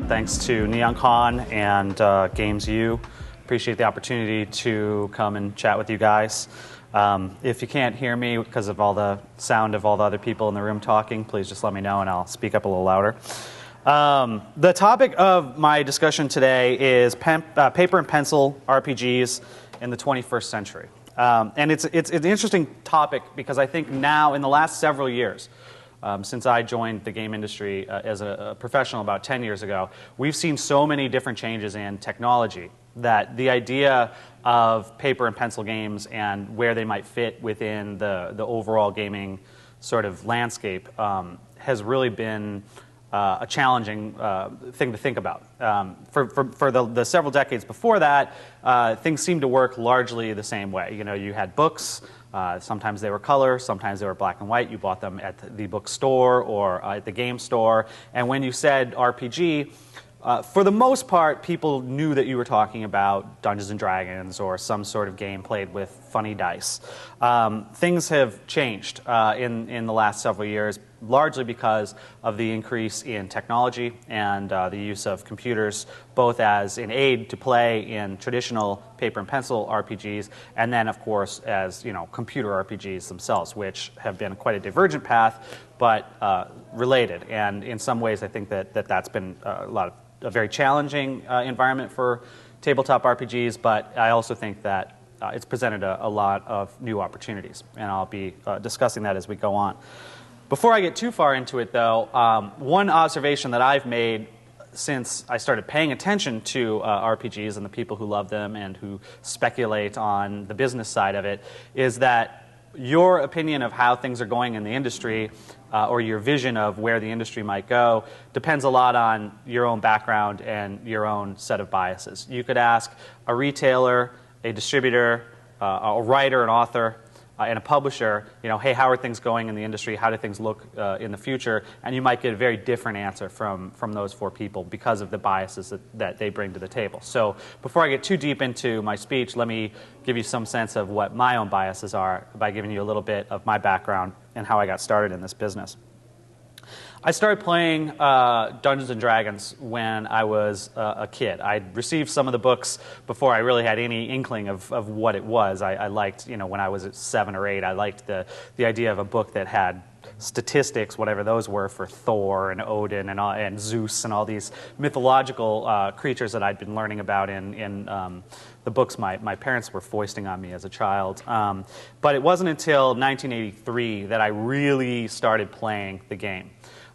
Thanks to NeonCon and GamesU. Appreciate the opportunity to come and chat with you guys. If you can't hear me because of all the sound of all the other people in the room talking, please just let me know and I'll speak up a little louder. The topic of my discussion today is paper and pencil RPGs in the 21st century. And it's an interesting topic because I think now, in the last several years, since I joined the game industry as a professional about 10 years ago, we've seen so many different changes in technology that the idea of paper and pencil games and where they might fit within the overall gaming sort of landscape has really been a challenging thing to think about. For the several decades before that, things seemed to work largely the same way. You know, you had books. Sometimes they were color, sometimes they were black and white. You bought them at the bookstore or at the game store. And when you said RPG, for the most part, people knew that you were talking about Dungeons & Dragons or some sort of game played with funny dice. Things have changed in the last several years, largely because of the increase in technology and the use of computers, both as an aid to play in traditional paper and pencil RPGs, and then, of course, as computer RPGs themselves, which have been quite a divergent path, but related. And in some ways, I think that's been a very challenging environment for tabletop RPGs, but I also think that it's presented a lot of new opportunities, and I'll be discussing that as we go on. Before I get too far into it, though, one observation that I've made since I started paying attention to RPGs and the people who love them and who speculate on the business side of it is that your opinion of how things are going in the industry or your vision of where the industry might go depends a lot on your own background and your own set of biases. You could ask a retailer, a distributor, a writer, an author, and a publisher, hey, how are things going in the industry? How do things look in the future? And you might get a very different answer from those four people because of the biases that they bring to the table. So before I get too deep into my speech, let me give you some sense of what my own biases are by giving you a little bit of my background and how I got started in this business. I started playing Dungeons & Dragons when I was a kid. I'd received some of the books before I really had any inkling of what it was. I liked, when I was at 7 or 8, I liked the idea of a book that had statistics, whatever those were, for Thor and Odin and Zeus and all these mythological creatures that I'd been learning about in the books my parents were foisting on me as a child. But it wasn't until 1983 that I really started playing the game.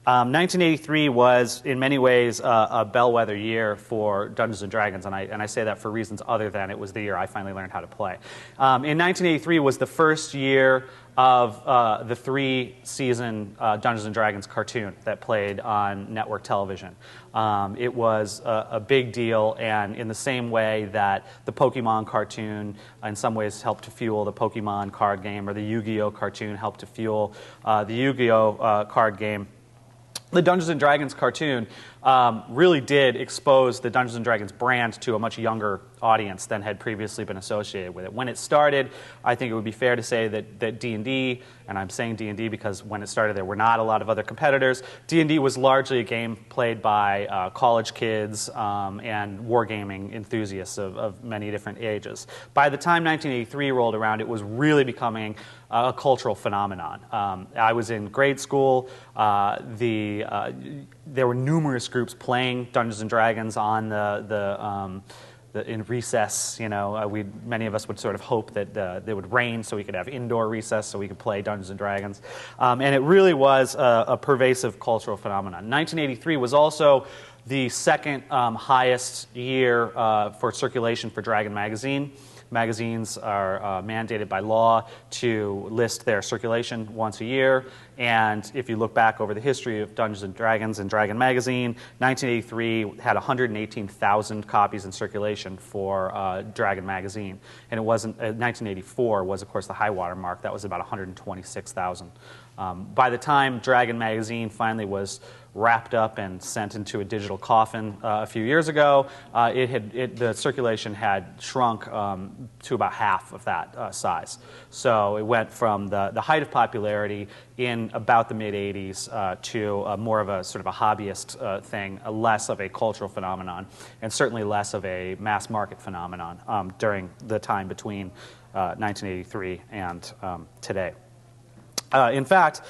1983 was, in many ways, a bellwether year for Dungeons & Dragons, and I say that for reasons other than it was the year I finally learned how to play. In 1983 was the first year of the 3-season Dungeons & Dragons cartoon that played on network television. It was a big deal, and in the same way that the Pokemon cartoon in some ways helped to fuel the Pokemon card game, or the Yu-Gi-Oh cartoon helped to fuel the Yu-Gi-Oh card game, the Dungeons & Dragons cartoon really did expose the Dungeons & Dragons brand to a much younger audience than had previously been associated with it. When it started, I think it would be fair to say that D&D, and I'm saying D&D because when it started there were not a lot of other competitors, D&D was largely a game played by college kids and wargaming enthusiasts of many different ages. By the time 1983 rolled around, it was really becoming a cultural phenomenon. I was in grade school. There were numerous groups playing Dungeons & Dragons on in recess. Many of us would sort of hope that it would rain so we could have indoor recess so we could play Dungeons & Dragons. And it really was a pervasive cultural phenomenon. 1983 was also the second highest year for circulation for Dragon magazine. Magazines are mandated by law to list their circulation once a year. And if you look back over the history of Dungeons & Dragons and Dragon magazine, 1983 had 118,000 copies in circulation for Dragon magazine. And it wasn't 1984 was, of course, the high water mark. That was about 126,000 By the time Dragon Magazine finally was wrapped up and sent into a digital coffin a few years ago, the circulation had shrunk to about half of that size. So it went from the height of popularity in about the mid-'80s to more of a sort of a hobbyist thing, less of a cultural phenomenon, and certainly less of a mass market phenomenon during the time between 1983 and today. In fact,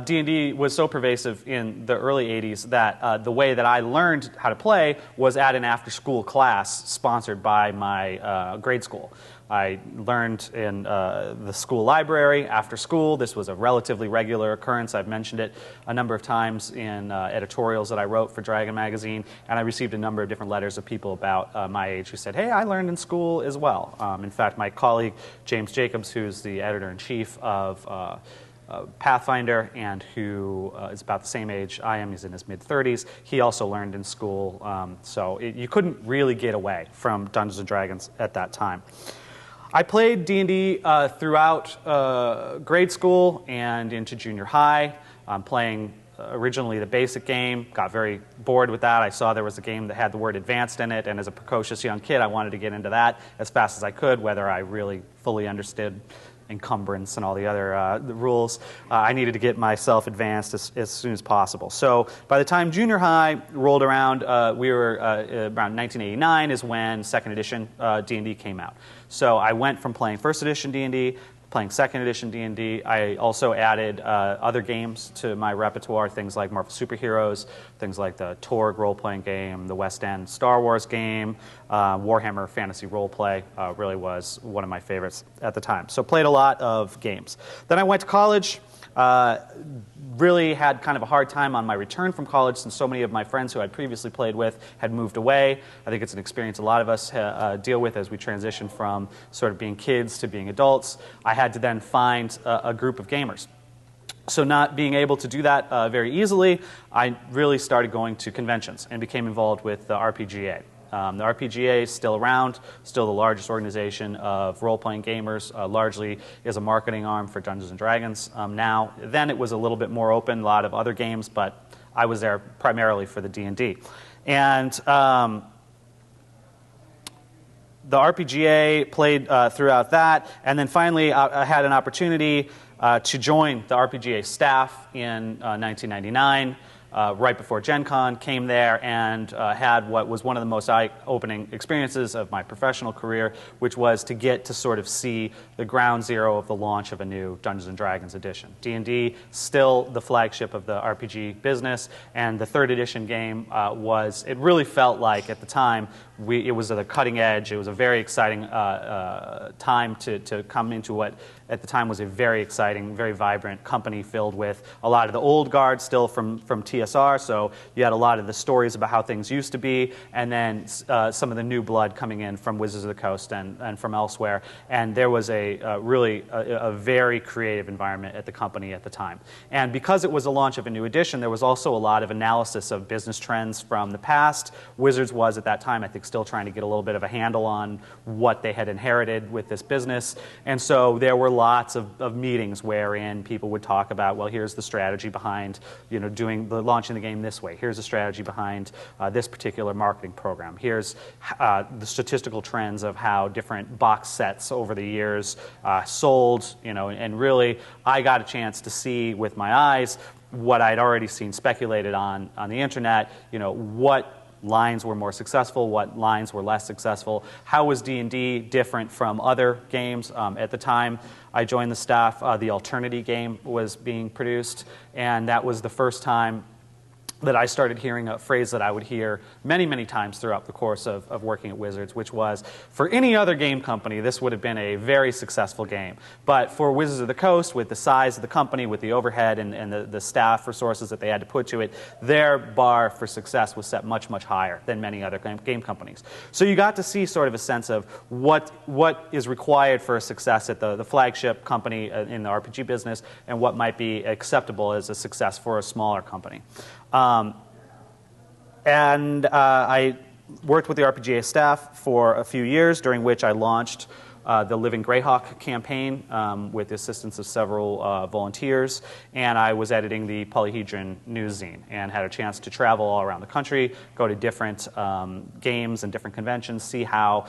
D&D was so pervasive in the early 80s that the way that I learned how to play was at an after-school class sponsored by my grade school. I learned in the school library after school. This was a relatively regular occurrence. I've mentioned it a number of times in editorials that I wrote for Dragon Magazine, and I received a number of different letters of people about my age who said, hey, I learned in school as well. In fact, my colleague, James Jacobs, who's the editor-in-chief of Pathfinder and who is about the same age I am, he's in his mid-30s, he also learned in school, so you couldn't really get away from Dungeons & Dragons at that time. I played D&D throughout grade school and into junior high, playing originally the basic game, got very bored with that. I saw there was a game that had the word advanced in it, and as a precocious young kid, I wanted to get into that as fast as I could, whether I really fully understood encumbrance and all the other the rules. I needed to get myself advanced as soon as possible. So by the time junior high rolled around, we were around 1989 is when second edition D&D came out. So I went from playing first edition D&D, playing second edition D&D. I also added other games to my repertoire, things like Marvel Superheroes, things like the Torg role-playing game, the West End Star Wars game, Warhammer Fantasy Roleplay really was one of my favorites at the time. So played a lot of games. Then I went to college. Really had kind of a hard time on my return from college since so many of my friends who I'd previously played with had moved away. I think it's an experience a lot of us deal with as we transition from sort of being kids to being adults. I had to then find a group of gamers. So not being able to do that very easily, I really started going to conventions and became involved with the RPGA. The RPGA is still around, still the largest organization of role-playing gamers, largely is a marketing arm for Dungeons & Dragons now. Then it was a little bit more open, a lot of other games, but I was there primarily for the D&D. And the RPGA played throughout that, and then finally I had an opportunity to join the RPGA staff in 1999. Right before Gen Con, came there and had what was one of the most eye-opening experiences of my professional career, which was to get to sort of see the ground zero of the launch of a new Dungeons & Dragons edition. D&D, still the flagship of the RPG business, and the third edition game it really felt like at the time, it was at the cutting edge. It was a very exciting time to come into what at the time was a very exciting, very vibrant company filled with a lot of the old guard still from TSR, so you had a lot of the stories about how things used to be, and then some of the new blood coming in from Wizards of the Coast and from elsewhere, and there was really a very creative environment at the company at the time. And because it was a launch of a new edition, there was also a lot of analysis of business trends from the past. Wizards was at that time, I think, still trying to get a little bit of a handle on what they had inherited with this business, and so there were lots of meetings wherein people would talk about, well, here's the strategy behind launching the game this way. Here's the strategy behind this particular marketing program. Here's the statistical trends of how different box sets over the years sold, and really I got a chance to see with my eyes what I'd already seen speculated on the internet, what lines were more successful, what lines were less successful, how was D&D different from other games. At the time I joined the staff, the Alternity game was being produced, and that was the first time that I started hearing a phrase that I would hear many, many times throughout the course of working at Wizards, which was, for any other game company, this would have been a very successful game. But for Wizards of the Coast, with the size of the company, with the overhead and the staff resources that they had to put to it, their bar for success was set much, much higher than many other game companies. So you got to see sort of a sense of what is required for a success at the flagship company in the RPG business and what might be acceptable as a success for a smaller company. I worked with the RPGA staff for a few years, during which I launched the Living Greyhawk campaign with the assistance of several volunteers, and I was editing the Polyhedron newszine and had a chance to travel all around the country, go to different games and different conventions, see how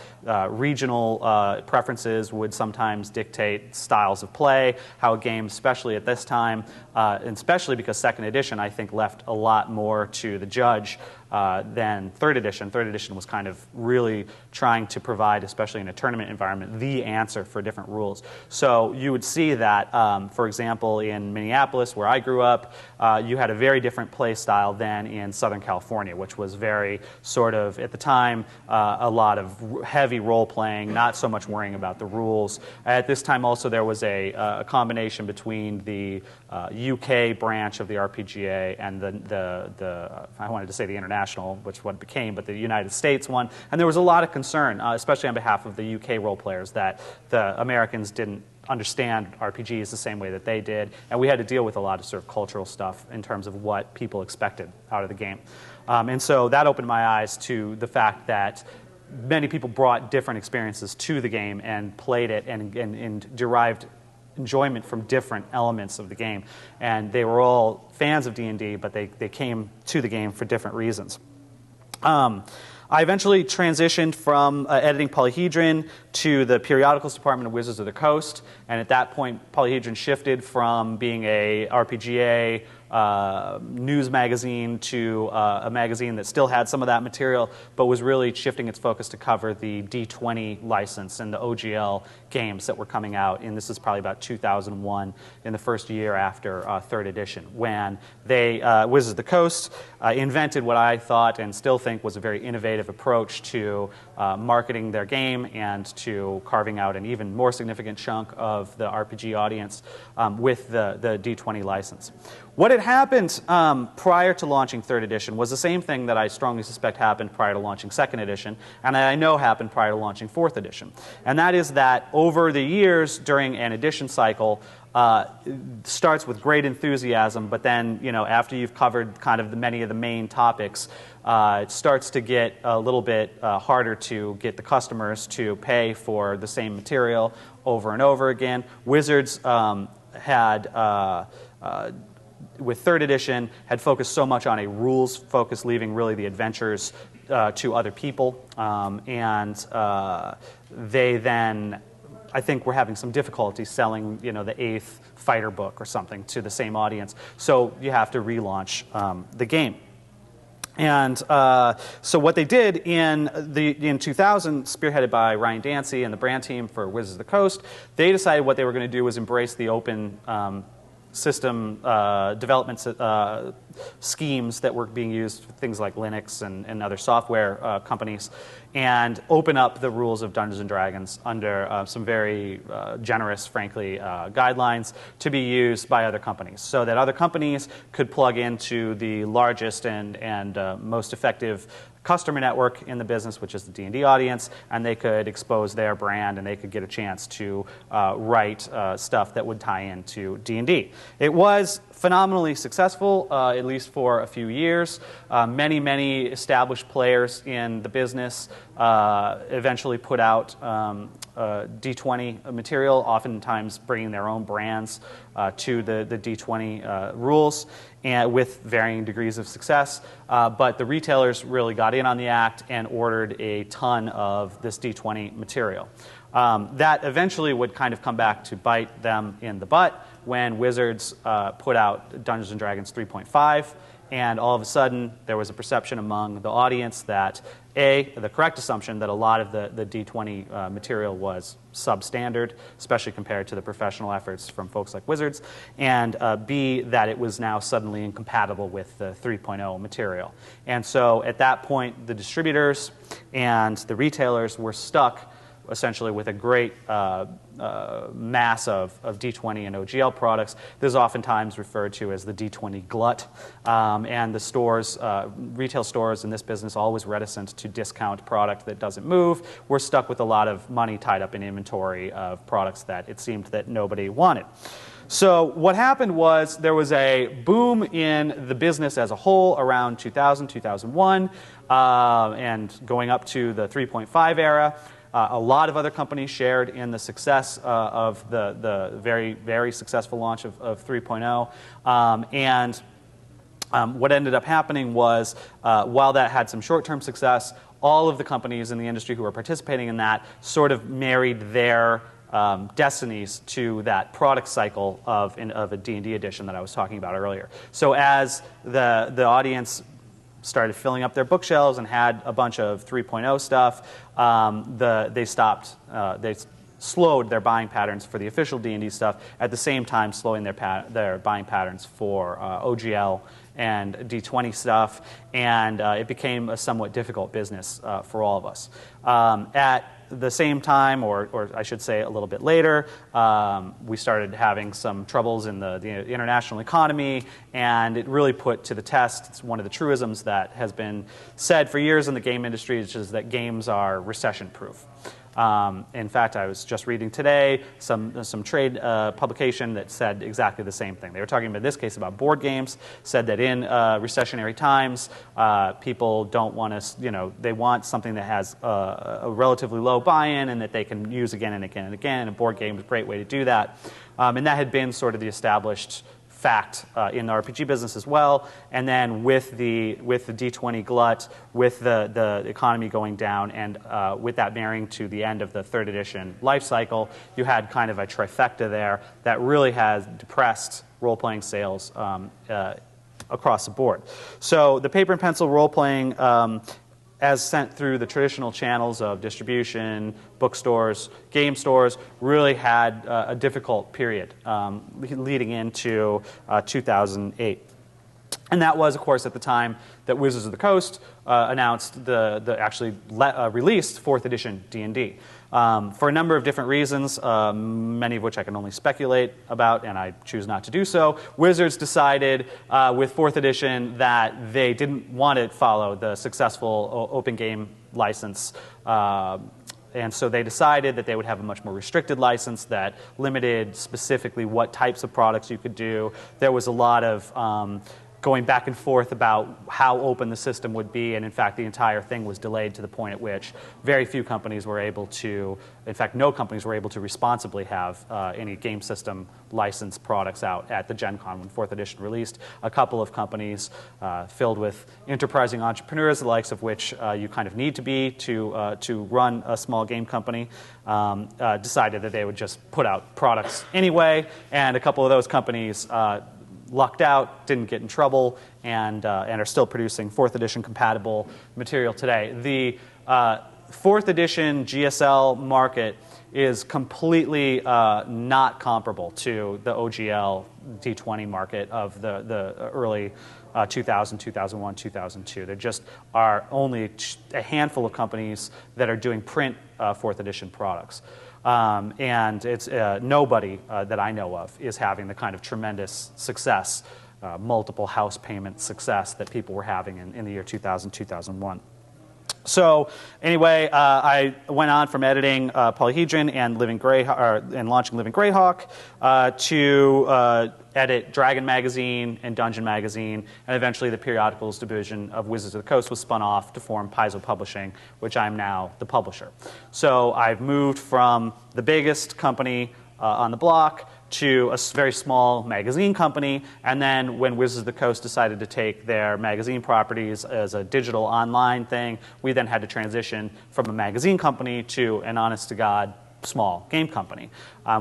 regional preferences would sometimes dictate styles of play, how a game, especially at this time, and especially because second edition, I think, left a lot more to the judge than third edition. Third edition was kind of really trying to provide, especially in a tournament environment, the answer for different rules. So you would see that, for example, in Minneapolis, where I grew up, you had a very different play style than in Southern California, which was very sort of, at the time, a lot of heavy role-playing, not so much worrying about the rules. At this time also there was a combination between the UK branch of the RPGA and the I wanted to say the international, which what it became, but the United States one. And there was a lot of concern, especially on behalf of the UK role players, that the Americans didn't understand RPGs the same way that they did, and we had to deal with a lot of sort of cultural stuff in terms of what people expected out of the game. And so that opened my eyes to the fact that many people brought different experiences to the game and played it and derived enjoyment from different elements of the game. And they were all fans of D&D, but they came to the game for different reasons. I eventually transitioned from editing Polyhedron to the periodicals department of Wizards of the Coast, and at that point Polyhedron shifted from being a RPGA news magazine to a magazine that still had some of that material, but was really shifting its focus to cover the D20 license and the OGL games that were coming out. And this is probably about 2001, in the first year after third edition, when they, Wizards of the Coast, invented what I thought and still think was a very innovative approach to marketing their game and to carving out an even more significant chunk of the RPG audience with the D20 license. What had happened prior to launching third edition was the same thing that I strongly suspect happened prior to launching second edition, and I know happened prior to launching fourth edition. And that is that over the years during an edition cycle, starts with great enthusiasm, but then, you know, after you've covered kind of many of the main topics, it starts to get a little bit harder to get the customers to pay for the same material over and over again. Wizards had with third edition, had focused so much on a rules focus, leaving really the adventures to other people. They then, I think, were having some difficulty selling, you know, the 8th fighter book or something to the same audience. So you have to relaunch the game. And so what they did in 2000, spearheaded by Ryan Dancy and the brand team for Wizards of the Coast, they decided what they were going to do was embrace the open system development schemes that were being used for things like Linux and other software companies, and open up the rules of Dungeons & Dragons under some very generous, frankly, guidelines to be used by other companies, so that other companies could plug into the largest and most effective customer network in the business, which is the D&D audience, and they could expose their brand and they could get a chance to write stuff that would tie into D&D. It was phenomenally successful, at least for a few years. Many established players in the business eventually put out D20 material, oftentimes bringing their own brands to the D20 rules, and with varying degrees of success. But the retailers really got in on the act and ordered a ton of this D20 material. That eventually would kind of come back to bite them in the butt when Wizards put out Dungeons & Dragons 3.5, and all of a sudden there was a perception among the audience that the correct assumption that a lot of the D20 material was substandard, especially compared to the professional efforts from folks like Wizards, and B, that it was now suddenly incompatible with the 3.0 material. And so at that point, the distributors and the retailers were stuck essentially with a great mass of D20 and OGL products. This is oftentimes referred to as the D20 glut. And the stores, retail stores in this business, always reticent to discount product that doesn't move. We're stuck with a lot of money tied up in inventory of products that it seemed that nobody wanted. So what happened was there was a boom in the business as a whole around 2000, 2001, and going up to the 3.5 era. A lot of other companies shared in the success of the very, very successful launch of 3.0. What ended up happening was, while that had some short-term success, all of the companies in the industry who were participating in that sort of married their destinies to that product cycle of a D&D edition that I was talking about earlier. So as the audience started filling up their bookshelves and had a bunch of 3.0 stuff, they slowed their buying patterns for the official D&D stuff, at the same time slowing their buying patterns for OGL and D20 stuff, and it became a somewhat difficult business for all of us. At the same time, or I should say a little bit later, we started having some troubles in the international economy, and it really put to the test, it's one of the truisms that has been said for years in the game industry, which is that games are recession-proof. In fact, I was just reading today some trade publication that said exactly the same thing. They were talking about, in this case, about board games, said that in recessionary times, people don't want to, they want something that has a relatively low buy-in and that they can use again and again and again, and a board game is a great way to do that. And that had been sort of the established fact in the RPG business as well. And then with the D20 glut, with the economy going down, and with that marrying to the end of the third edition life cycle, you had kind of a trifecta there that really has depressed role-playing sales across the board. So the paper and pencil role-playing, as sent through the traditional channels of distribution, bookstores, game stores, really had a difficult period leading into 2008. And that was, of course, at the time that Wizards of the Coast announced released 4th edition D&D. For a number of different reasons, many of which I can only speculate about, and I choose not to do so, Wizards decided with 4th edition that they didn't want to follow the successful open game license. And so they decided that they would have a much more restricted license that limited specifically what types of products you could do. There was a lot of going back and forth about how open the system would be, and in fact the entire thing was delayed to the point at which very few companies were able to, in fact no companies were able to responsibly have any game system licensed products out at the Gen Con when 4th edition released. A couple of companies filled with enterprising entrepreneurs, the likes of which you kind of need to be to run a small game company, decided that they would just put out products anyway, and a couple of those companies lucked out, didn't get in trouble, and are still producing 4th edition compatible material today. The 4th edition GSL market is completely not comparable to the OGL D20 market of the early 2000, 2001, 2002. There just are only a handful of companies that are doing print 4th edition products. And it's nobody that I know of is having the kind of tremendous success, multiple house payment success that people were having in the year 2000, 2001. So anyway, I went on from editing Polyhedron and launching Living Greyhawk to edit Dragon Magazine and Dungeon Magazine, and eventually the periodicals division of Wizards of the Coast was spun off to form Paizo Publishing, which I'm now the publisher. So I've moved from the biggest company on the block to a very small magazine company, and then when Wizards of the Coast decided to take their magazine properties as a digital online thing, we then had to transition from a magazine company to an honest-to-God small game company.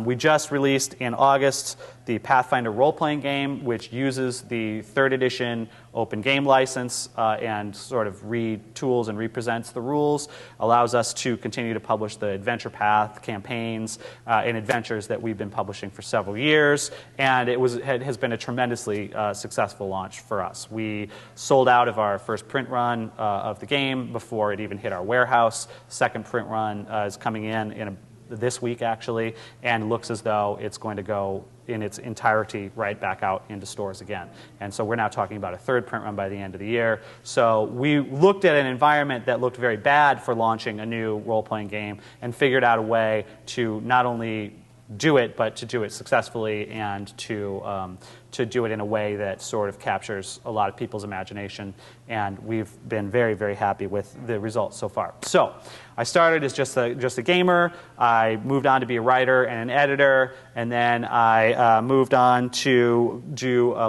We just released in August the Pathfinder role-playing game, which uses the 3rd edition open game license and sort of retools and represents the rules, allows us to continue to publish the Adventure Path campaigns and adventures that we've been publishing for several years, and it has been a tremendously successful launch for us. We sold out of our first print run of the game before it even hit our warehouse. Second print run is coming in this week, actually, and looks as though it's going to go in its entirety right back out into stores again. And so we're now talking about a 3rd print run by the end of the year. So we looked at an environment that looked very bad for launching a new role-playing game and figured out a way to not only do it, but to do it successfully and to to do it in a way that sort of captures a lot of people's imagination, and we've been very, very happy with the results so far. So I started as just a gamer. I moved on to be a writer and an editor, and then I moved on to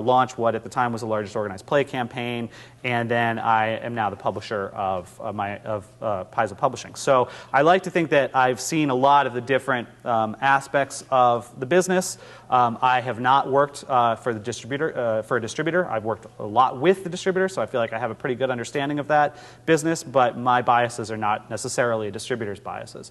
launch what at the time was the largest organized play campaign, and then I am now the publisher of Paizo Publishing. So I like to think that I've seen a lot of the different aspects of the business. I have not worked for a distributor. I've worked a lot with the distributor, so I feel like I have a pretty good understanding of that business, but my biases are not necessarily a distributor's biases.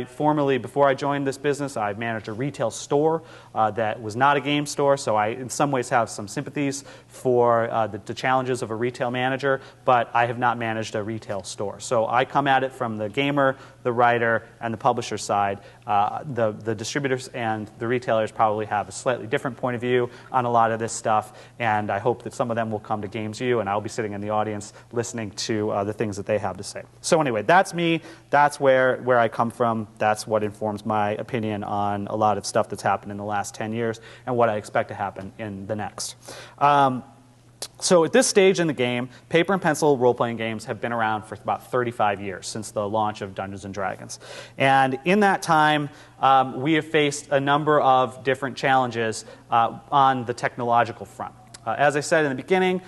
Formerly, before I joined this business, I managed a retail store that was not a game store, so I in some ways have some sympathies for the challenges of a retail manager, but I have not managed a retail store. So I come at it from the gamer, the writer, and the publisher side. The distributors and the retailers probably have a slightly different point of view on a lot of this stuff, and I hope that some of them will come to GamesU, and I'll be sitting in the audience listening to the things that they have to say. So anyway, that's me. That's where I come from. That's what informs my opinion on a lot of stuff that's happened in the last 10 years and what I expect to happen in the next. So at this stage in the game, paper and pencil role-playing games have been around for about 35 years, since the launch of Dungeons & Dragons. And in that time, we have faced a number of different challenges on the technological front. As I said in the beginning,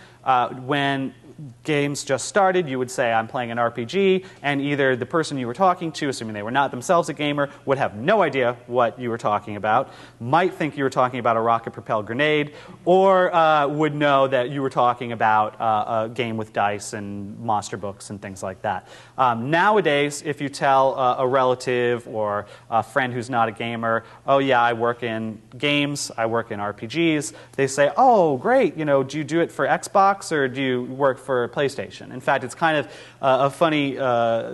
when games just started, you would say, I'm playing an RPG, and either the person you were talking to, assuming they were not themselves a gamer, would have no idea what you were talking about, might think you were talking about a rocket-propelled grenade, or would know that you were talking about a game with dice and monster books and things like that. Nowadays, if you tell a relative or a friend who's not a gamer, oh yeah, I work in games, I work in RPGs, they say, oh great, do you do it for Xbox or do you work for PlayStation? In fact, it's kind of a funny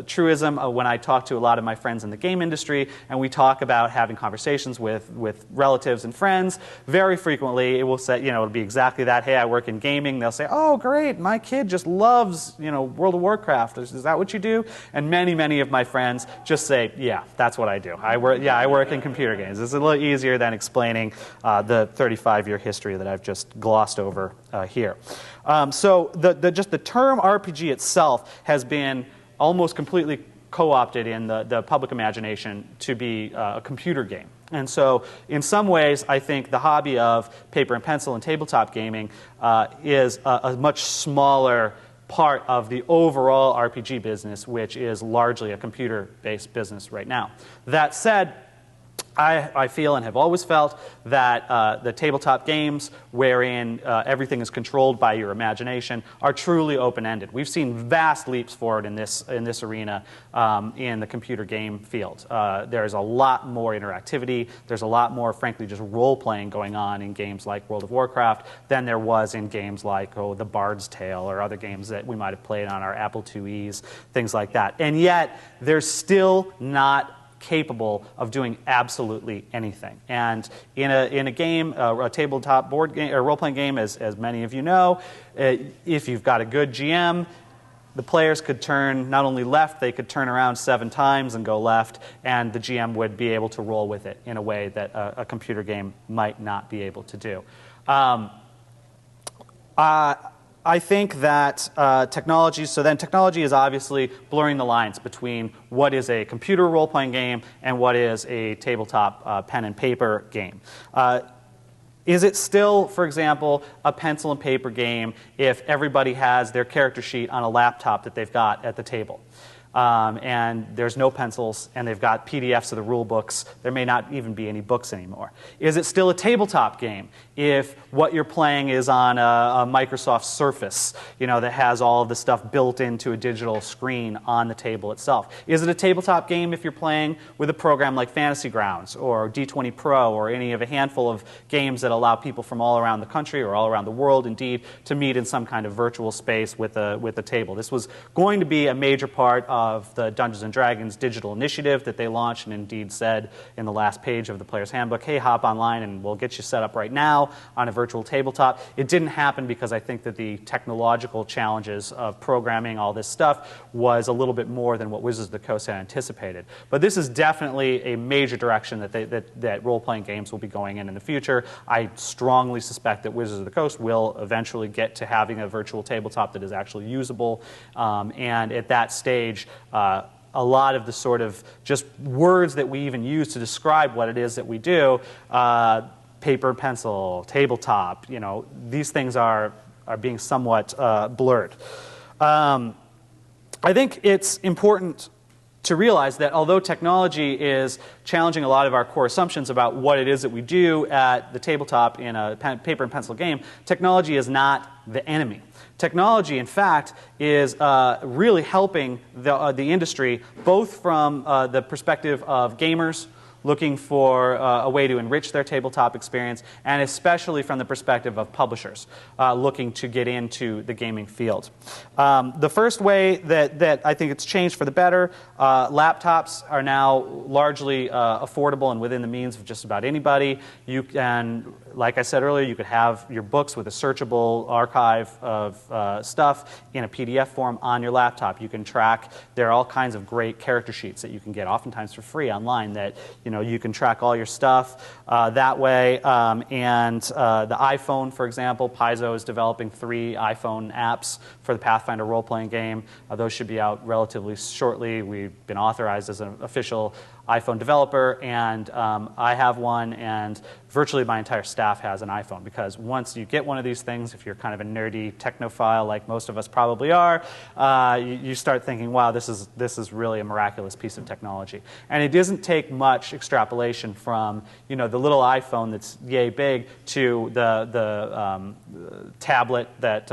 truism when I talk to a lot of my friends in the game industry and we talk about having conversations with relatives and friends. Very frequently, it will say, it'll be exactly that. Hey, I work in gaming. They'll say, oh, great, my kid just loves, World of Warcraft. Is that what you do? And many, many of my friends just say, yeah, that's what I do. I work in computer games. It's a little easier than explaining the 35-year history that I've just glossed over here. So just the term RPG itself has been almost completely co-opted in the public imagination to be a computer game. And so in some ways, I think the hobby of paper and pencil and tabletop gaming is a much smaller part of the overall RPG business, which is largely a computer-based business right now. That said, I feel and have always felt that the tabletop games wherein everything is controlled by your imagination are truly open-ended. We've seen vast leaps forward in this arena in the computer game field. There's a lot more interactivity. There's a lot more, frankly, just role-playing going on in games like World of Warcraft than there was in games like, The Bard's Tale or other games that we might have played on our Apple IIes, things like that. And yet, there's still not capable of doing absolutely anything. And in a game, a tabletop board game or role-playing game, as many of you know, if you've got a good GM, the players could turn not only left, they could turn around 7 times and go left, and the GM would be able to roll with it in a way that a computer game might not be able to do. I think that technology is obviously blurring the lines between what is a computer role-playing game and what is a tabletop pen and paper game. Is it still, for example, a pencil and paper game if everybody has their character sheet on a laptop that they've got at the table? And there's no pencils, and they've got PDFs of the rule books. There may not even be any books anymore. Is it still a tabletop game if what you're playing is on a Microsoft Surface, that has all of the stuff built into a digital screen on the table itself? Is it a tabletop game if you're playing with a program like Fantasy Grounds or D20 Pro or any of a handful of games that allow people from all around the country or all around the world, indeed, to meet in some kind of virtual space with a table? This was going to be a major part of of the Dungeons & Dragons digital initiative that they launched and indeed said in the last page of the player's handbook, hey, hop online and we'll get you set up right now on a virtual tabletop. It didn't happen because I think that the technological challenges of programming all this stuff was a little bit more than what Wizards of the Coast had anticipated. But this is definitely a major direction that role-playing games will be going in the future. I strongly suspect that Wizards of the Coast will eventually get to having a virtual tabletop that is actually usable. And at that stage, a lot of the sort of just words that we even use to describe what it is that we do, paper and pencil, tabletop, these things are being somewhat blurred. I think it's important to realize that although technology is challenging a lot of our core assumptions about what it is that we do at the tabletop in a paper and pencil game, technology is not the enemy. Technology, in fact, is really helping the industry, both from the perspective of gamers looking for a way to enrich their tabletop experience, and especially from the perspective of publishers looking to get into the gaming field. The first way that I think it's changed for the better, laptops are now largely affordable and within the means of just about anybody. You can, like I said earlier, you could have your books with a searchable archive of stuff in a PDF form on your laptop. You can track, there are all kinds of great character sheets that you can get oftentimes for free online that you can track all your stuff that way. And the iPhone, for example, Paizo is developing 3 iPhone apps for the Pathfinder role-playing game. Those should be out relatively shortly. We've been authorized as an official iPhone developer, and I have one, and virtually my entire staff has an iPhone, because once you get one of these things, if you're kind of a nerdy technophile like most of us probably are, you start thinking, wow, this is really a miraculous piece of technology. And it doesn't take much extrapolation from the little iPhone that's yay big to the tablet that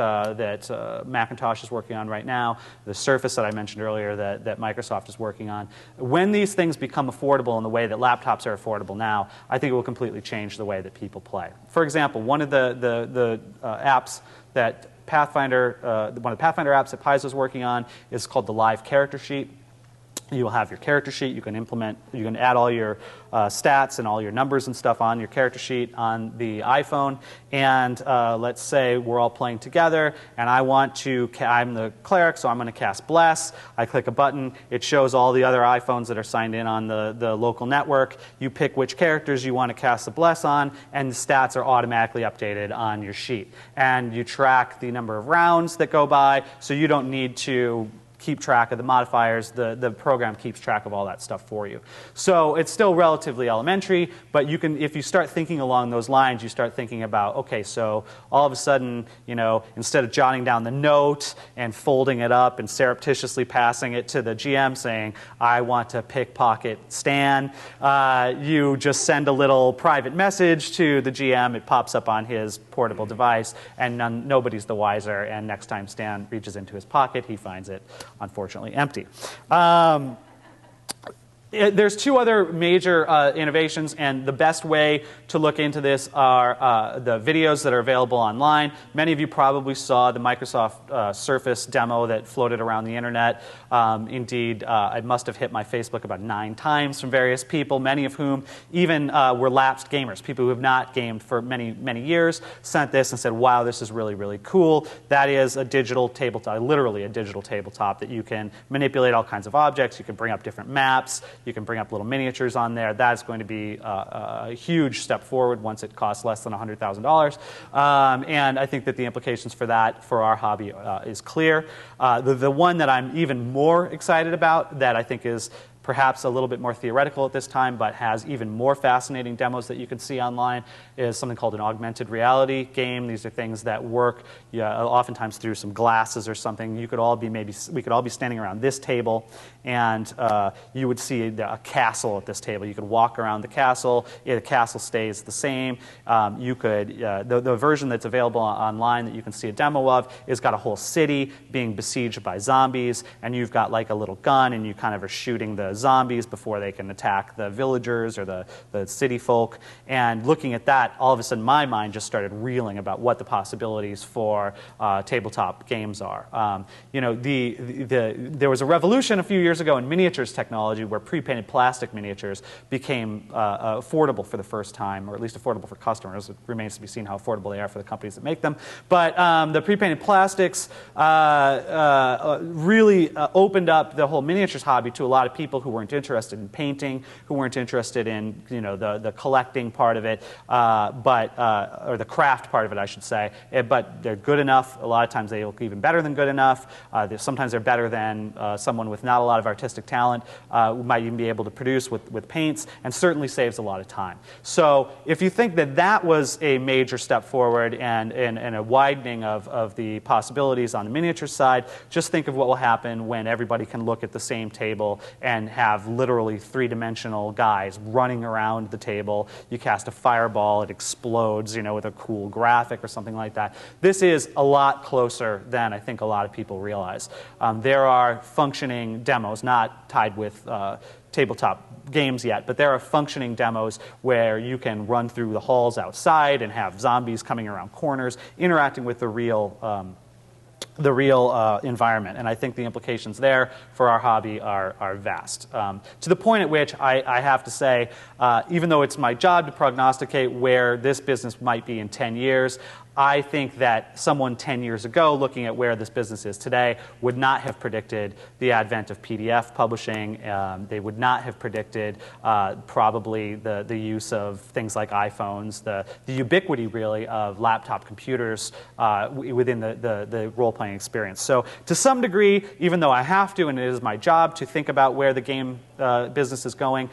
Macintosh is working on right now, the Surface that I mentioned earlier that Microsoft is working on. When these things become affordable in the way that laptops are affordable now, I think it will completely change the way that people play. For example, one of the apps that one of the Pathfinder apps that Paizo is working on is called the Live Character Sheet. You will have your character sheet. You can add all your stats and all your numbers and stuff on your character sheet on the iPhone. And let's say we're all playing together, and I'm the cleric, so I'm going to cast Bless. I click a button. It shows all the other iPhones that are signed in on the local network. You pick which characters you want to cast the Bless on, and the stats are automatically updated on your sheet. And you track the number of rounds that go by, so you don't need to keep track of the modifiers. The program keeps track of all that stuff for you. So it's still relatively elementary, but if you start thinking along those lines, you start thinking about, okay, so all of a sudden, instead of jotting down the note and folding it up and surreptitiously passing it to the GM saying, I want to pickpocket Stan, you just send a little private message to the GM. It pops up on his portable device, and nobody's the wiser, and next time Stan reaches into his pocket, he finds it unfortunately empty. There's 2 other major innovations, and the best way to look into this are the videos that are available online. Many of you probably saw the Microsoft Surface demo that floated around the internet. Indeed, I must have hit my Facebook about 9 times from various people, many of whom even were lapsed gamers, people who have not gamed for many, many years, sent this and said, wow, this is really, really cool. That is a digital tabletop, literally a digital tabletop that you can manipulate all kinds of objects. You can bring up different maps. You can bring up little miniatures on there. That's going to be a huge step forward once it costs less than $100,000. And I think that the implications for that, for our hobby, is clear. The one that I'm even more excited about, that I think is perhaps a little bit more theoretical at this time, but has even more fascinating demos that you can see online, is something called an augmented reality game. These are things that work oftentimes through some glasses or something. We could all be standing around this table, and you would see a castle at this table. You could walk around the castle. The castle stays the same. The version that's available online that you can see a demo of is got a whole city being besieged by zombies, and you've got like a little gun, and you kind of are shooting the the zombies before they can attack the villagers or the city folk. And looking at that, all of a sudden my mind just started reeling about what the possibilities for tabletop games are. There was a revolution a few years ago in miniatures technology where pre-painted plastic miniatures became affordable for the first time, or at least affordable for customers. It remains to be seen how affordable they are for the companies that make them. But the pre-painted plastics really opened up the whole miniatures hobby to a lot of people who weren't interested in painting, who weren't interested in the collecting part of it, or the craft part of it, I should say. But they're good enough. A lot of times they look even better than good enough. Sometimes they're better than someone with not a lot of artistic talent might even be able to produce with paints, and certainly saves a lot of time. So if you think that that was a major step forward and a widening of the possibilities on the miniature side, just think of what will happen when everybody can look at the same table and have literally three-dimensional guys running around the table. You cast a fireball, it explodes, with a cool graphic or something like that. This is a lot closer than I think a lot of people realize. There are functioning demos, not tied with tabletop games yet, but there are functioning demos where you can run through the halls outside and have zombies coming around corners, interacting with the real environment. And I think the implications there for our hobby are vast. To the point at which I have to say, even though it's my job to prognosticate where this business might be in 10 years, I think that someone 10 years ago, looking at where this business is today, would not have predicted the advent of PDF publishing. They would not have predicted probably the use of things like iPhones, the ubiquity, really, of laptop computers within the role-playing experience. So to some degree, even though I have to, and it is my job to think about where the game business is going,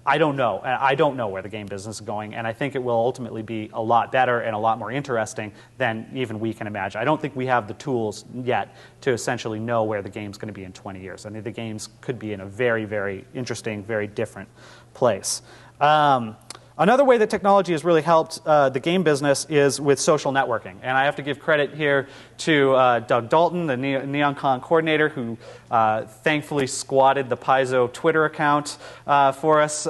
I don't know. I don't know where the game business is going, and I think it will ultimately be a lot better and a lot more interesting than even we can imagine. I don't think we have the tools yet to essentially know where the game's going to be in 20 years. I think the games could be in a very, very interesting, very different place. Another way that technology has really helped the game business is with social networking. And I have to give credit here to Doug Dalton, the NeonCon coordinator, who thankfully squatted the Paizo Twitter account for us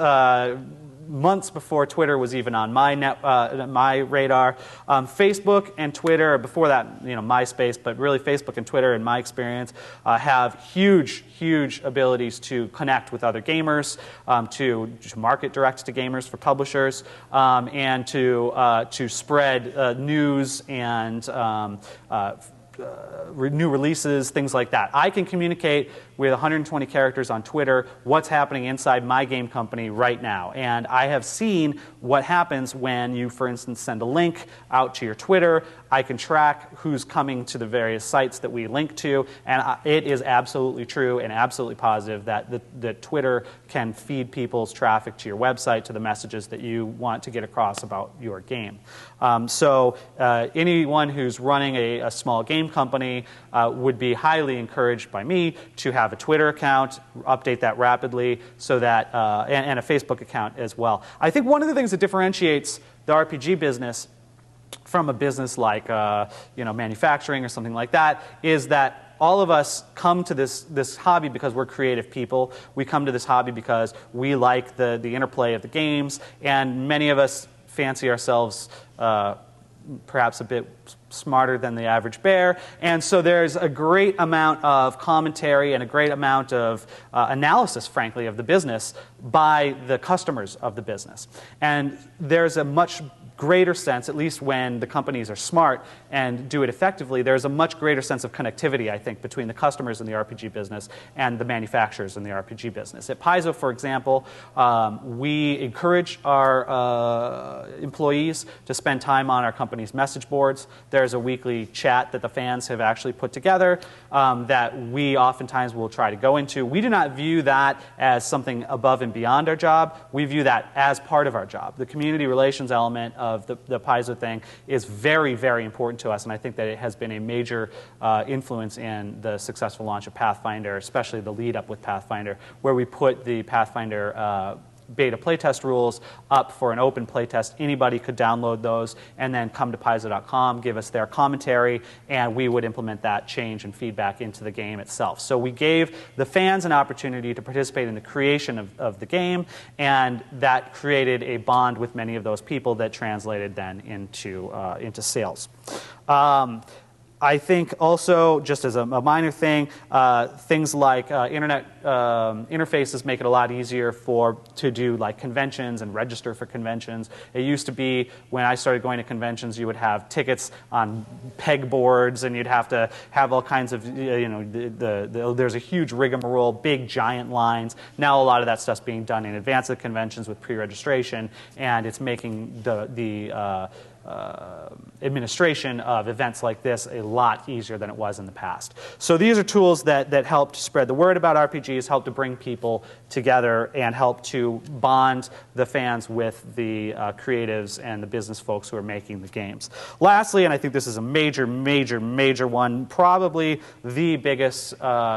months before Twitter was even on my radar. Facebook and Twitter, before that, MySpace, but really Facebook and Twitter, in my experience, have huge abilities to connect with other gamers, to market direct to gamers for publishers, and to spread news and new releases, things like that. I can communicate with 120 characters on Twitter what's happening inside my game company right now. And I have seen what happens when you, for instance, send a link out to your Twitter. I can track who's coming to the various sites that we link to, and it is absolutely true and absolutely positive that Twitter can feed people's traffic to your website, to the messages that you want to get across about your game. So anyone who's running a small game company would be highly encouraged by me to have a Twitter account, update that rapidly, so that and a Facebook account as well. I think one of the things that differentiates the RPG business from a business like manufacturing or something like that is that all of us come to this hobby because we're creative people. We come to this hobby because we like the interplay of the games, and many of us fancy ourselves perhaps a bit smarter than the average bear. And so there's a great amount of commentary and a great amount of analysis, frankly, of the business by the customers of the business. And there's a much greater sense, at least when the companies are smart and do it effectively, there's a much greater sense of connectivity, I think, between the customers in the RPG business and the manufacturers in the RPG business. At Paizo, for example, we encourage our employees to spend time on our company's message boards. There's a weekly chat that the fans have actually put together that we oftentimes will try to go into. We do not view that as something above and beyond our job. We view that as part of our job. The community relations element of the Paizo thing is very, very important to us, and I think that it has been a major influence in the successful launch of Pathfinder, especially the lead up with Pathfinder, where we put the Pathfinder beta playtest rules up for an open playtest. Anybody could download those and then come to Paizo.com, give us their commentary, and we would implement that change and feedback into the game itself. So we gave the fans an opportunity to participate in the creation of the game, and that created a bond with many of those people that translated then into sales. I think also, just as a minor thing, things like internet interfaces make it a lot easier to do like conventions and register for conventions. It used to be, when I started going to conventions, you would have tickets on pegboards, and you'd have to have all kinds of, there's a huge rigmarole, big giant lines. Now a lot of that stuff's being done in advance of conventions with pre-registration, and it's making the administration of events like this a lot easier than it was in the past. So these are tools that help to spread the word about RPGs, help to bring people together, and help to bond the fans with the creatives and the business folks who are making the games. Lastly, and I think this is a major, major, major one, probably the biggest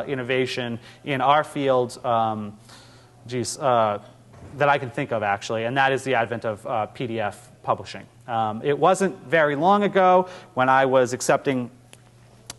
innovation in our field, that I can think of actually, and that is the advent of PDF publishing. It wasn't very long ago when I was accepting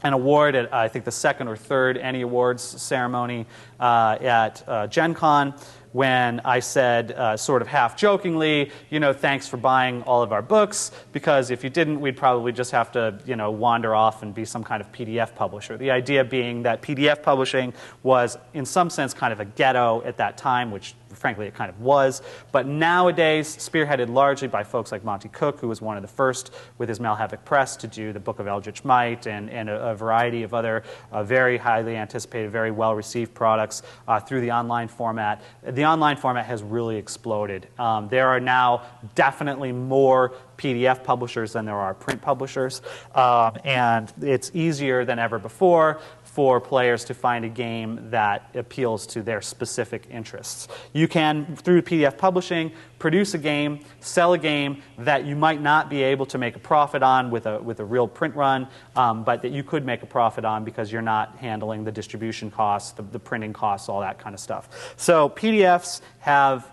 an award at, I think, the second or third Annie Awards ceremony at Gen Con, when I said, sort of half-jokingly, thanks for buying all of our books, because if you didn't, we'd probably just have to, wander off and be some kind of PDF publisher. The idea being that PDF publishing was, in some sense, kind of a ghetto at that time, which frankly it kind of was, but nowadays spearheaded largely by folks like Monty Cook, who was one of the first with his Malhavoc Press to do the Book of Eldritch Might and a variety of other very highly anticipated, very well-received products through the online format. The online format has really exploded. There are now definitely more PDF publishers than there are print publishers, and it's easier than ever before for players to find a game that appeals to their specific interests. You can, through PDF publishing, produce a game, sell a game that you might not be able to make a profit on with a real print run, but that you could make a profit on because you're not handling the distribution costs, the printing costs, all that kind of stuff. So PDFs have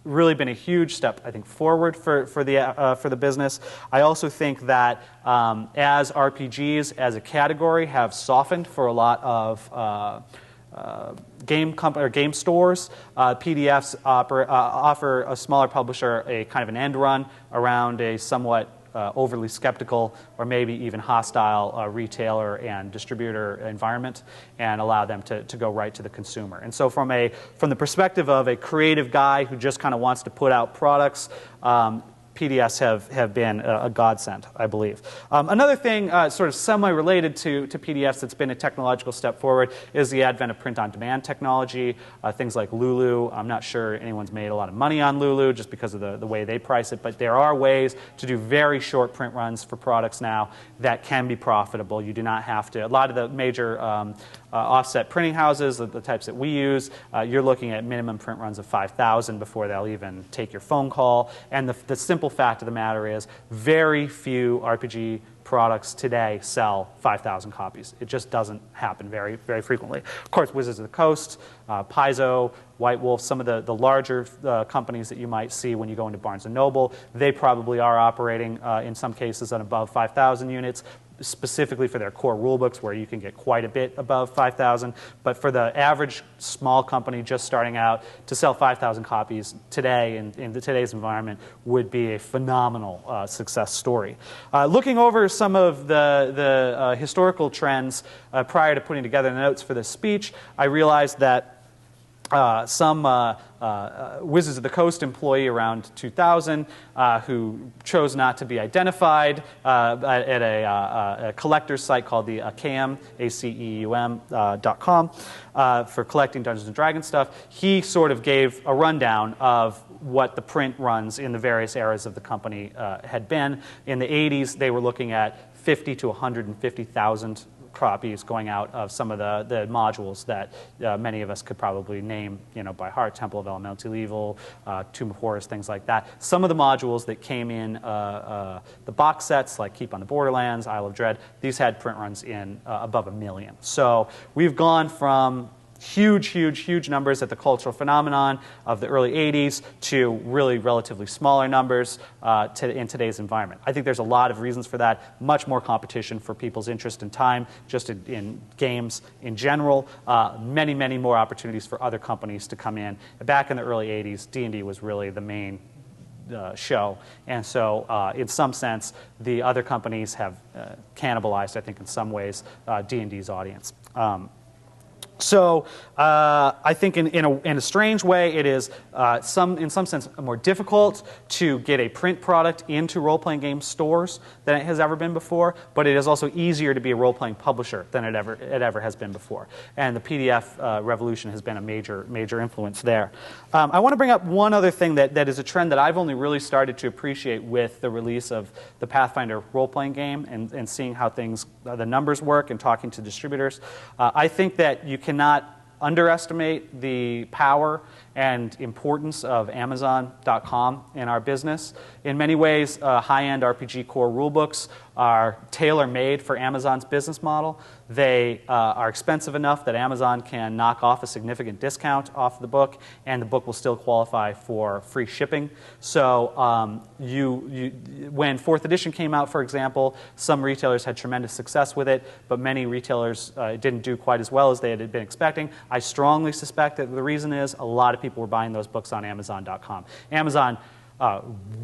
really been a huge step, I think, forward for the business. I also think that as RPGs as a category have softened for a lot of game stores, PDFs offer a smaller publisher a kind of an end run around a somewhat overly skeptical or maybe even hostile retailer and distributor environment, and allow them to go right to the consumer. And so from the perspective of a creative guy who just kind of wants to put out products, PDFs have been a godsend, I believe. Another thing sort of semi-related to PDFs that's been a technological step forward is the advent of print-on-demand technology. Things like Lulu. I'm not sure anyone's made a lot of money on Lulu just because of the way they price it, but there are ways to do very short print runs for products now that can be profitable. You do not have to. A lot of the major offset printing houses, the types that we use, you're looking at minimum print runs of 5,000 before they'll even take your phone call. And the simple fact of the matter is very few RPG products today sell 5,000 copies. It just doesn't happen very, very frequently. Of course, Wizards of the Coast, Paizo, White Wolf, some of the larger companies that you might see when you go into Barnes & Noble, they probably are operating in some cases on above 5,000 units, specifically for their core rulebooks where you can get quite a bit above 5,000. But for the average small company just starting out, to sell 5,000 copies today in today's environment would be a phenomenal success story. Looking over some of the historical trends prior to putting together the notes for this speech, I realized that some Wizards of the Coast employee around 2000 who chose not to be identified at a collector's site called the ACEUM, ACEUM.com, for collecting Dungeons & Dragons stuff. He sort of gave a rundown of what the print runs in the various eras of the company had been. In the 80s, they were looking at 50 to 150,000 copies going out of some of the modules that many of us could probably name, by heart: Temple of Elemental Evil, Tomb of Horrors, things like that. Some of the modules that came in the box sets, like Keep on the Borderlands, Isle of Dread, these had print runs in above 1 million. So we've gone from huge, huge, huge numbers at the cultural phenomenon of the early 80s to really relatively smaller numbers in today's environment. I think there's a lot of reasons for that. Much more competition for people's interest and time just in games in general. Many, many more opportunities for other companies to come in. Back in the early 80s, D&D was really the main show, and so in some sense the other companies have cannibalized, I think in some ways, D&D's audience. So I think in a strange way it is in some sense more difficult to get a print product into role-playing game stores than it has ever been before, but it is also easier to be a role-playing publisher than it ever has been before. And the PDF revolution has been a major influence there. I want to bring up one other thing that is a trend that I've only really started to appreciate with the release of the Pathfinder role-playing game and seeing how the numbers work and talking to distributors. I think that you cannot underestimate the power and importance of Amazon.com in our business. In many ways, high-end RPG core rulebooks are tailor-made for Amazon's business model. They are expensive enough that Amazon can knock off a significant discount off the book, and the book will still qualify for free shipping. So when 4th edition came out, for example, some retailers had tremendous success with it, but many retailers didn't do quite as well as they had been expecting. I strongly suspect that the reason is a lot of people were buying those books on Amazon.com. Amazon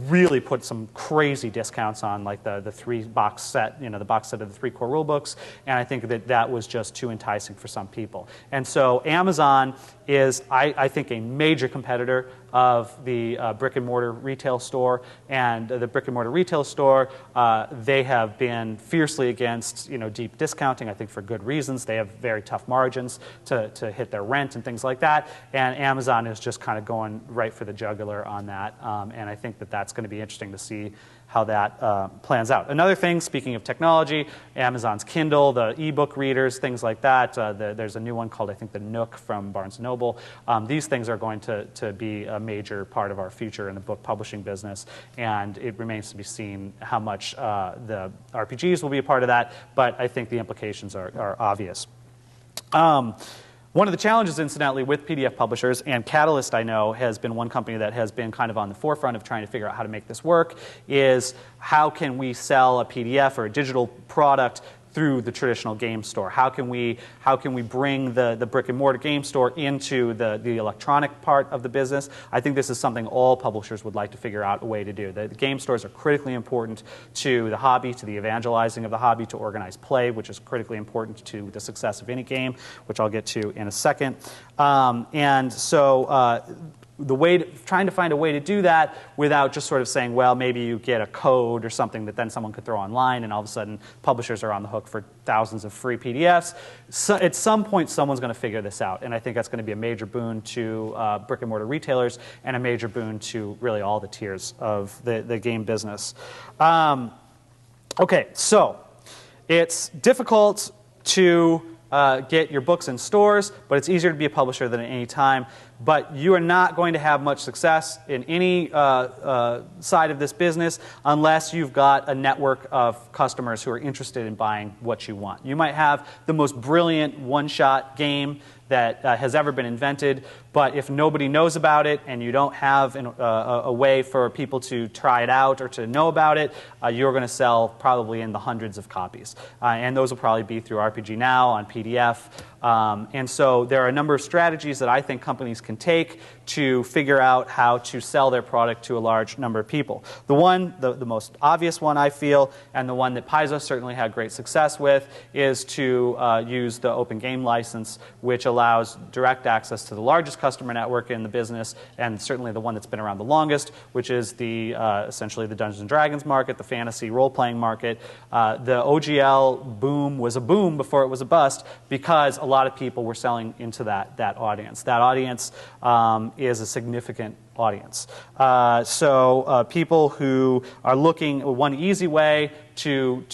really put some crazy discounts on, like the 3-box set, the box set of the 3 core rule books, and I think that was just too enticing for some people. And so Amazon is, I think, a major competitor of the brick-and-mortar retail store, and the brick-and-mortar retail store, they have been fiercely against deep discounting, I think for good reasons. They have very tough margins to hit their rent and things like that, and Amazon is just kind of going right for the jugular on that, and I think that that's going to be interesting to see how that plans out. Another thing, speaking of technology, Amazon's Kindle, the ebook readers, things like that. There's a new one called, I think, the Nook from Barnes & Noble. These things are going to be a major part of our future in the book publishing business, and it remains to be seen how much the RPGs will be a part of that, but I think the implications are obvious. One of the challenges, incidentally, with PDF publishers, and Catalyst, I know, has been one company that has been kind of on the forefront of trying to figure out how to make this work, is how can we sell a PDF or a digital product through the traditional game store? How can we bring the brick-and-mortar game store into the electronic part of the business? I think this is something all publishers would like to figure out a way to do. The game stores are critically important to the hobby, to the evangelizing of the hobby, to organized play, which is critically important to the success of any game, which I'll get to in a second. And so trying to find a way to do that without just sort of saying, well, maybe you get a code or something that then someone could throw online, and all of a sudden publishers are on the hook for thousands of free PDFs. So at some point, someone's going to figure this out, and I think that's going to be a major boon to brick-and-mortar retailers and a major boon to really all the tiers of the game business. Okay, so it's difficult to get your books in stores, but it's easier to be a publisher than at any time. But you are not going to have much success in any side of this business unless you've got a network of customers who are interested in buying what you want. You might have the most brilliant one-shot game that has ever been invented, but if nobody knows about it and you don't have a way for people to try it out or to know about it, you're going to sell probably in the hundreds of copies. And those will probably be through RPG Now, on PDF. And so there are a number of strategies that I think companies can take to figure out how to sell their product to a large number of people. The most obvious one, I feel, and the one that Paizo certainly had great success with, is to use the open game license, which allows direct access to the largest customer network in the business, and certainly the one that's been around the longest, which is essentially the Dungeons & Dragons market, the fantasy role-playing market. The OGL boom was a boom before it was a bust because a lot of people were selling into that audience. That audience is a significant audience. So people who are looking, one easy way to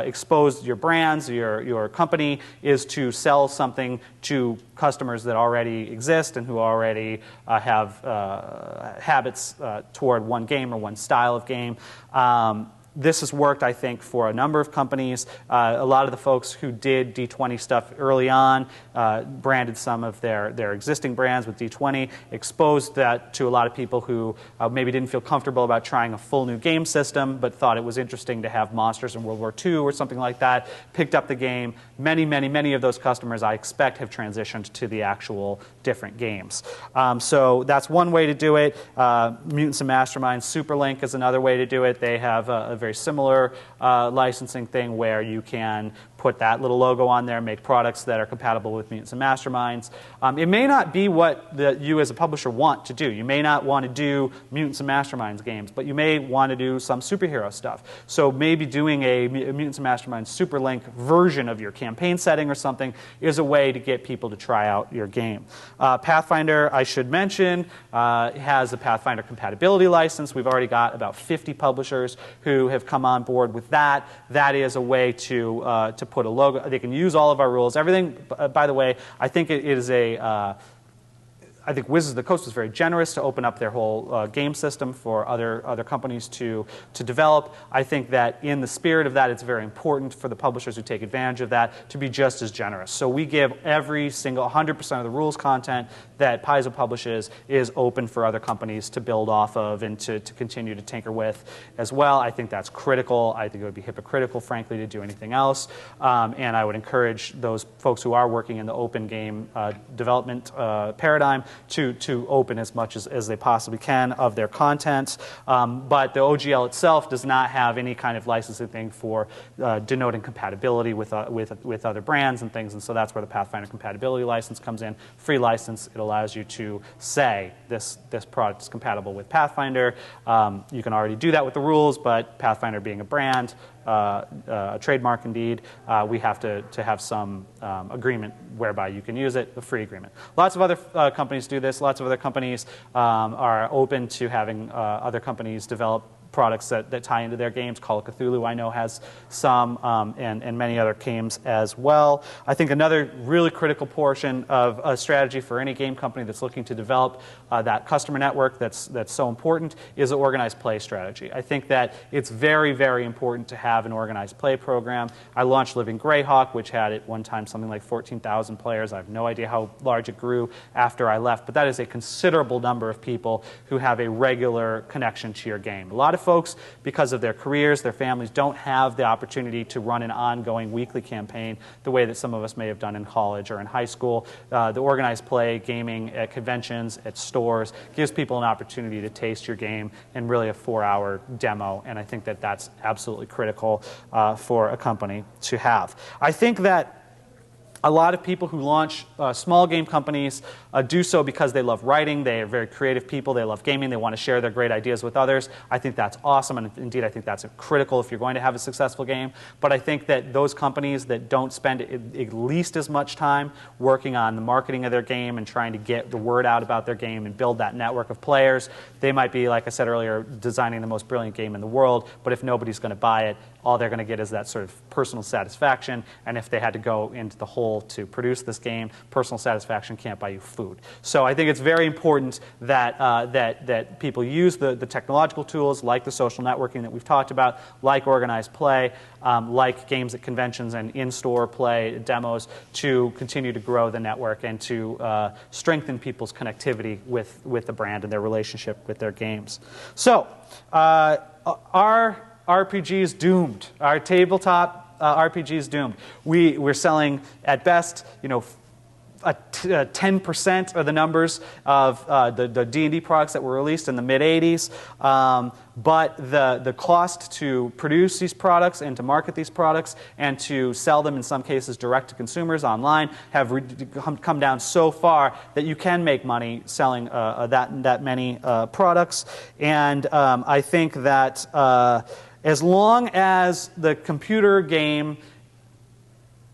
expose your brands, your company, is to sell something to customers that already exist and who already have habits toward one game or one style of game. This has worked, I think, for a number of companies. A lot of the folks who did D20 stuff early on branded some of their existing brands with D20, exposed that to a lot of people who maybe didn't feel comfortable about trying a full new game system, but thought it was interesting to have monsters in World War II or something like that, picked up the game. Many of those customers, I expect, have transitioned to the actual different games. So that's one way to do it. Mutants and Masterminds, Superlink is another way to do it. They have a very similar licensing thing where you can put that little logo on there, make products that are compatible with Mutants and Masterminds. It may not be what you as a publisher want to do. You may not want to do Mutants and Masterminds games, but you may want to do some superhero stuff. So maybe doing a Mutants and Masterminds Superlink version of your campaign setting or something is a way to get people to try out your game. Pathfinder, I should mention, has a Pathfinder compatibility license. We've already got about 50 publishers who have come on board with that. That is a way to put a logo. They can use all of our rules. Everything, by the way, I think it is I think Wizards of the Coast was very generous to open up their whole game system for other companies to develop. I think that in the spirit of that, it's very important for the publishers who take advantage of that to be just as generous. So we give every single 100% of the rules content that Paizo publishes is open for other companies to build off of and to continue to tinker with as well. I think that's critical. I think it would be hypocritical, frankly, to do anything else. And I would encourage those folks who are working in the open game development paradigm to open as much as they possibly can of their content. But the OGL itself does not have any kind of licensing thing for denoting compatibility with other brands and things, and so that's where the Pathfinder compatibility license comes in. Free license, it allows you to say this product is compatible with Pathfinder. You can already do that with the rules, but Pathfinder being a brand, a trademark indeed, we have to have some agreement whereby you can use it, a free agreement. Lots of other companies do this. Lots of other companies are open to having other companies develop products that tie into their games. Call of Cthulhu, I know, has some, and many other games as well. I think another really critical portion of a strategy for any game company that's looking to develop that customer network that's so important is an organized play strategy. I think that it's very, very important to have an organized play program. I launched Living Greyhawk, which had at one time something like 14,000 players. I have no idea how large it grew after I left, but that is a considerable number of people who have a regular connection to your game. A lot of folks, because of their careers, their families, don't have the opportunity to run an ongoing weekly campaign the way that some of us may have done in college or in high school. The organized play gaming at conventions, at stores, gives people an opportunity to taste your game in really a 4-hour demo, and I think that that's absolutely critical for a company to have. I think that a lot of people who launch small game companies do so because they love writing. They are very creative people. They love gaming. They want to share their great ideas with others. I think that's awesome, and indeed I think that's critical if you're going to have a successful game. But I think that those companies that don't spend at least as much time working on the marketing of their game and trying to get the word out about their game and build that network of players, they might be, like I said earlier, designing the most brilliant game in the world, but if nobody's going to buy it, all they're going to get is that sort of personal satisfaction, and if they had to go into the hole to produce this game, personal satisfaction can't buy you food. So I think it's very important that that people use the technological tools like the social networking that we've talked about, like organized play, like games at conventions and in-store play demos to continue to grow the network and to strengthen people's connectivity with the brand and their relationship with their games. So our RPG is doomed. Our tabletop RPG is doomed. We're selling, at best, 10% of the numbers of the D&D products that were released in the mid-'80s. But the cost to produce these products and to market these products and to sell them, in some cases, direct to consumers online have come down so far that you can make money selling that many products. And I think that as long as the computer game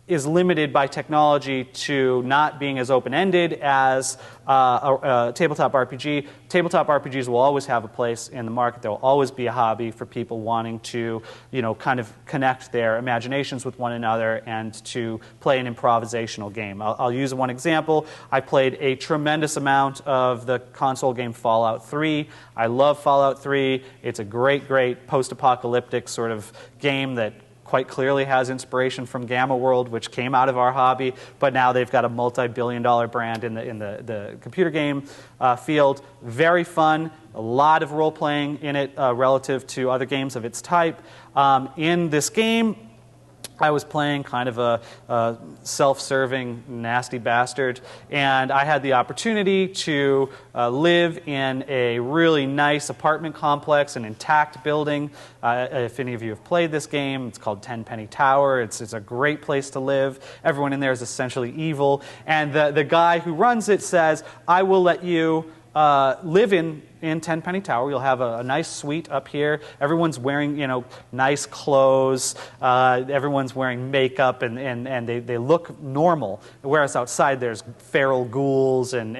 is limited by technology to not being as open-ended as a tabletop RPG. Tabletop RPGs will always have a place in the market. There will always be a hobby for people wanting to, kind of connect their imaginations with one another and to play an improvisational game. I'll use one example. I played a tremendous amount of the console game Fallout 3. I love Fallout 3. It's a great, great post-apocalyptic sort of game that quite clearly has inspiration from Gamma World, which came out of our hobby, but now they've got a multi-billion-dollar brand in the computer game field. Very fun, a lot of role-playing in it relative to other games of its type. In this game, I was playing kind of a self-serving, nasty bastard, and I had the opportunity to live in a really nice apartment complex, an intact building. If any of you have played this game, it's called Tenpenny Tower. It's a great place to live. Everyone in there is essentially evil, and the guy who runs it says, I will let you live in Tenpenny Tower. You'll have a nice suite up here. Everyone's wearing, nice clothes. Everyone's wearing makeup, and they look normal. Whereas outside there's feral ghouls and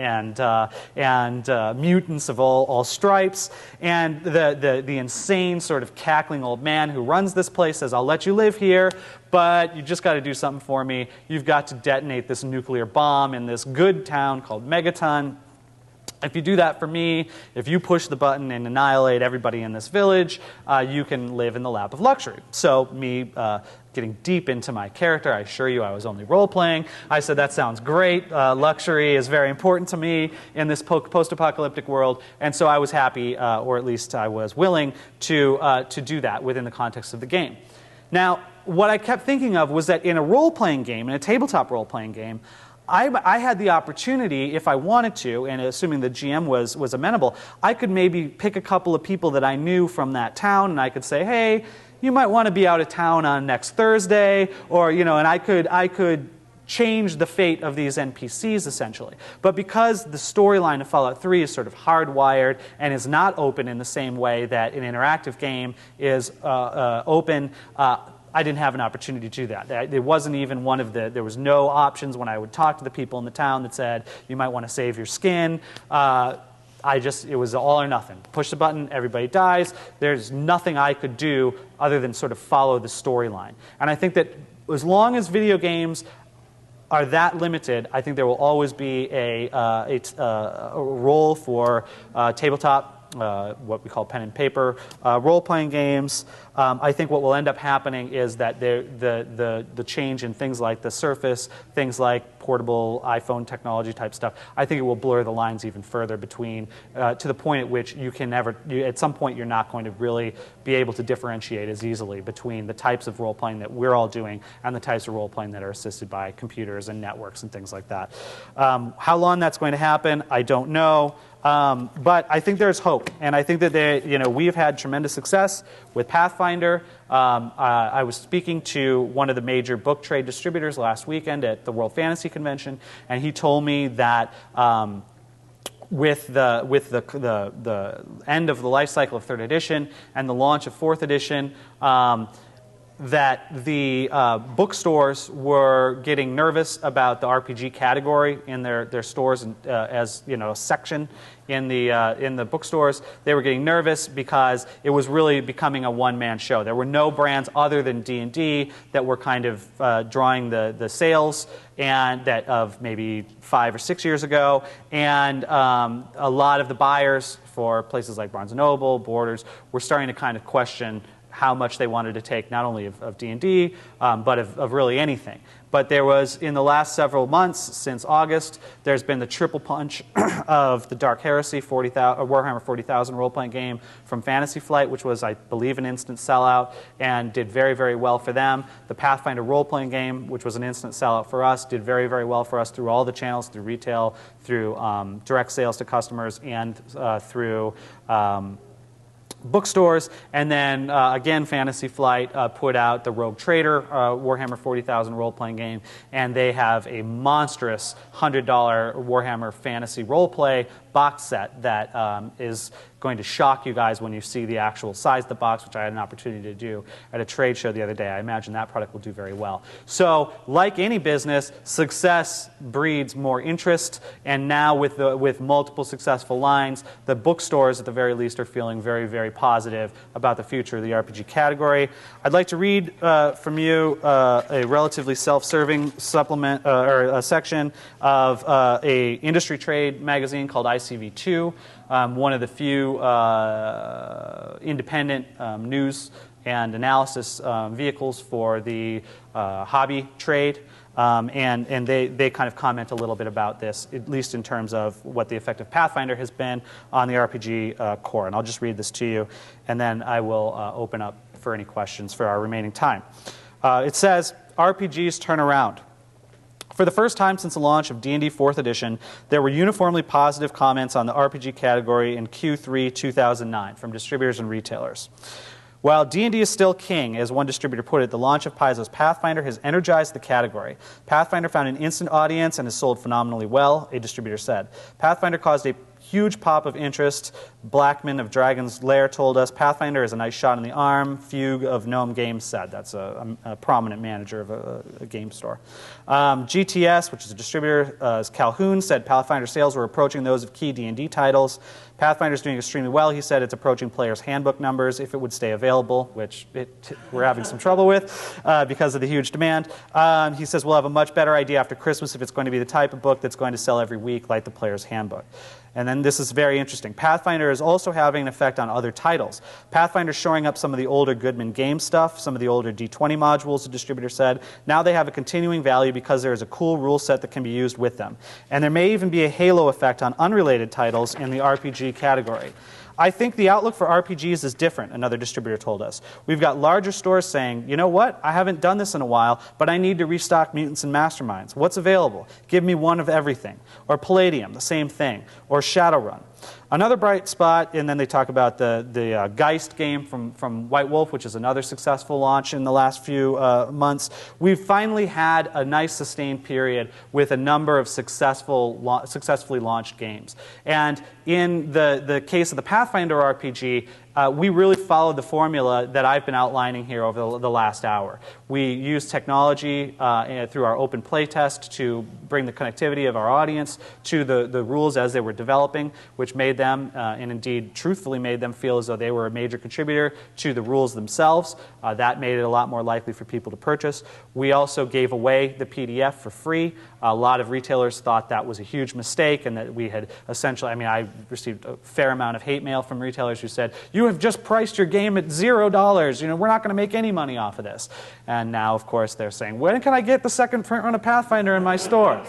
mutants of all stripes. And the insane sort of cackling old man who runs this place says, I'll let you live here, but you just got to do something for me. You've got to detonate this nuclear bomb in this good town called Megaton. If you do that for me, if you push the button and annihilate everybody in this village, you can live in the lap of luxury. So me getting deep into my character, I assure you I was only role-playing. I said, that sounds great. Luxury is very important to me in this post-apocalyptic world. And so I was happy, or at least I was willing, to do that within the context of the game. Now, what I kept thinking of was that in a role-playing game, in a tabletop role-playing game, I had the opportunity, if I wanted to, and assuming the GM was amenable, I could maybe pick a couple of people that I knew from that town, and I could say, hey, you might want to be out of town on next Thursday, or, and I could change the fate of these NPCs, essentially. But because the storyline of Fallout 3 is sort of hardwired and is not open in the same way that an interactive game is open, I didn't have an opportunity to do that. It wasn't even one of there was no options when I would talk to the people in the town that said, you might want to save your skin. It was all or nothing. Push the button, everybody dies. There's nothing I could do other than sort of follow the storyline. And I think that as long as video games are that limited, I think there will always be a role for tabletop, what we call pen and paper role-playing games. I think what will end up happening is that the change in things like the Surface, things like portable iPhone technology type stuff, I think it will blur the lines even further between, to the point at which you can never, at some point you're not going to really be able to differentiate as easily between the types of role-playing that we're all doing and the types of role-playing that are assisted by computers and networks and things like that. How long that's going to happen, I don't know. But I think there's hope, and I think that we've had tremendous success with Pathfinder. I was speaking to one of the major book trade distributors last weekend at the World Fantasy Convention, and he told me that with the end of the life cycle of 3rd edition and the launch of 4th edition, that the bookstores were getting nervous about the RPG category in their stores, and as a section in the bookstores. They were getting nervous because it was really becoming a one-man show. There were no brands other than D&D that were kind of drawing the sales, and that of maybe 5 or 6 years ago, and a lot of the buyers for places like Barnes & Noble, Borders, were starting to kind of question how much they wanted to take, not only of D&D, but of really anything. But there was, in the last several months, since August, there's been the triple punch of the Dark Heresy Warhammer 40,000 role-playing game from Fantasy Flight, which was, I believe, an instant sellout and did very, very well for them. The Pathfinder role-playing game, which was an instant sellout for us, did very, very well for us through all the channels, through retail, through direct sales to customers, and through bookstores, and then again Fantasy Flight put out the Rogue Trader Warhammer 40,000 role-playing game, and they have a monstrous $100 Warhammer Fantasy role-play box set that is going to shock you guys when you see the actual size of the box, which I had an opportunity to do at a trade show the other day. I imagine that product will do very well. So, like any business, success breeds more interest, and now with multiple successful lines, the bookstores at the very least are feeling very, very positive about the future of the RPG category. I'd like to read from you a relatively self-serving supplement or a section of a industry trade magazine called ICV2, one of the few independent news and analysis vehicles for the hobby trade. And they kind of comment a little bit about this, at least in terms of what the effect of Pathfinder has been on the RPG core. And I'll just read this to you, and then I will open up for any questions for our remaining time. It says, RPGs turn around. For the first time since the launch of D&D 4th edition, there were uniformly positive comments on the RPG category in Q3 2009 from distributors and retailers. While D&D is still king, as one distributor put it, the launch of Paizo's Pathfinder has energized the category. Pathfinder found an instant audience and has sold phenomenally well, a distributor said. Pathfinder caused a huge pop of interest. Blackman of Dragon's Lair told us, Pathfinder is a nice shot in the arm. Fugue of Gnome Games said. That's a prominent manager of a game store. GTS, which is a distributor, Calhoun, said Pathfinder sales were approaching those of key D&D titles. Pathfinder's doing extremely well. He said it's approaching players' handbook numbers if it would stay available, which we're having some trouble with because of the huge demand. He says we'll have a much better idea after Christmas if it's going to be the type of book that's going to sell every week like the player's handbook. And then this is very interesting. Pathfinder is also having an effect on other titles. Pathfinder's shoring up some of the older Goodman Games stuff, some of the older D20 modules, the distributor said. Now they have a continuing value because there is a cool rule set that can be used with them. And there may even be a halo effect on unrelated titles in the RPG category. I think the outlook for RPGs is different, another distributor told us. We've got larger stores saying, you know what, I haven't done this in a while, but I need to restock Mutants and Masterminds. What's available? Give me one of everything. Or Palladium, the same thing. Or Shadowrun. Another bright spot, and then they talk about the Geist game from White Wolf, which is another successful launch in the last few months. We've finally had a nice sustained period with a number of successfully launched games. And in the case of the Pathfinder RPG, we really followed the formula that I've been outlining here over the last hour. We used technology through our open playtest to bring the connectivity of our audience to the rules as they were developing, which made them, and indeed truthfully made them feel as though they were a major contributor to the rules themselves. That made it a lot more likely for people to purchase. We also gave away the PDF for free. A lot of retailers thought that was a huge mistake and that we had essentially, I received a fair amount of hate mail from retailers who said, you have just priced your game at $0. We're not going to make any money off of this. And now, of course, they're saying, when can I get the second print run of Pathfinder in my store?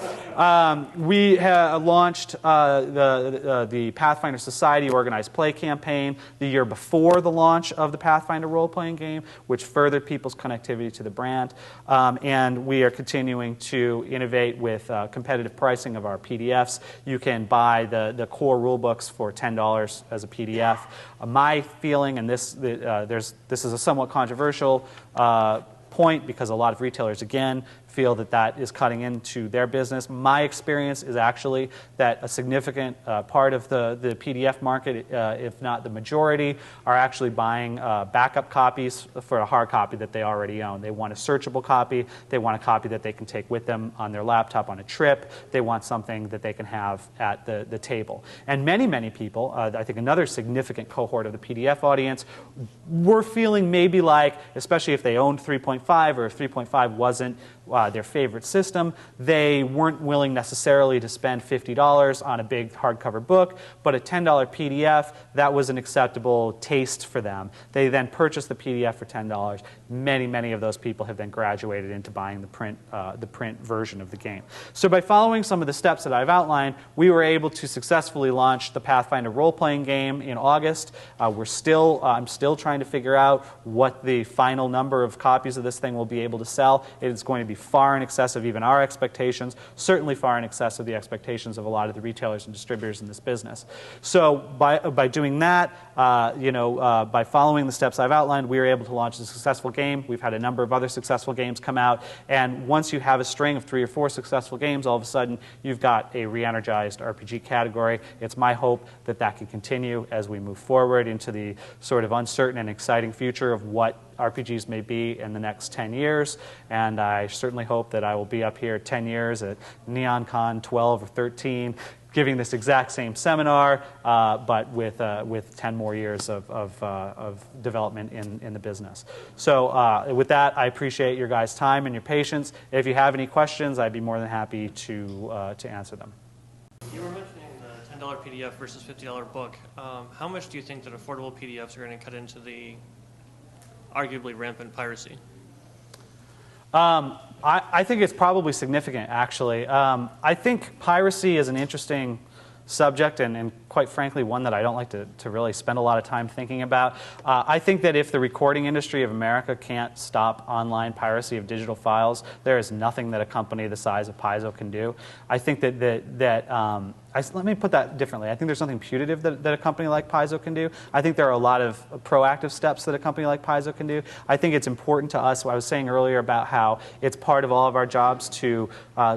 We launched the Pathfinder Society Organized Play campaign the year before the launch of the Pathfinder role-playing game, which furthered people's connectivity to the brand. And we are continuing to innovate with competitive pricing of our PDFs. You can buy the core rulebooks for $10 as a PDF. My feeling, and this is a somewhat controversial point because a lot of retailers, again, feel that is cutting into their business. My experience is actually that a significant part of the PDF market, if not the majority, are actually buying backup copies for a hard copy that they already own. They want a searchable copy. They want a copy that they can take with them on their laptop on a trip. They want something that they can have at the table. And many, many people, I think another significant cohort of the PDF audience, were feeling maybe like, especially if they owned 3.5 or if 3.5 wasn't their favorite system, they weren't willing necessarily to spend $50 on a big hardcover book, but a $10 PDF, that was an acceptable taste for them. They then purchased the PDF for $10. Many, many of those people have then graduated into buying the print version of the game. So by following some of the steps that I've outlined, we were able to successfully launch the Pathfinder role-playing game in August. I'm still trying to figure out what the final number of copies of this this thing will be able to sell. It is going to be far in excess of even our expectations, certainly far in excess of the expectations of a lot of the retailers and distributors in this business. So by doing that, by following the steps I've outlined, we were able to launch a successful game. We've had a number of other successful games come out, and once you have a string of 3 or 4 successful games, all of a sudden you've got a re-energized RPG category. It's my hope that that can continue as we move forward into the sort of uncertain and exciting future of what RPGs may be in the next 10 years, and I certainly hope that I will be up here 10 years at NeonCon 12 or 13 giving this exact same seminar, but with 10 more years of development in the business. So with that, I appreciate your guys' time and your patience. If you have any questions, I'd be more than happy to answer them. You were mentioning the $10 PDF versus $50 book. How much do you think that affordable PDFs are going to cut into the arguably rampant piracy? I think it's probably significant, actually. I think piracy is an interesting subject and quite frankly, one that I don't like to really spend a lot of time thinking about. I think that if the recording industry of America can't stop online piracy of digital files, there is nothing that a company the size of Paizo can do. I think let me put that differently. I think there's something putative that a company like Paizo can do. I think there are a lot of proactive steps that a company like Paizo can do. I think it's important to us, what I was saying earlier about how it's part of all of our jobs to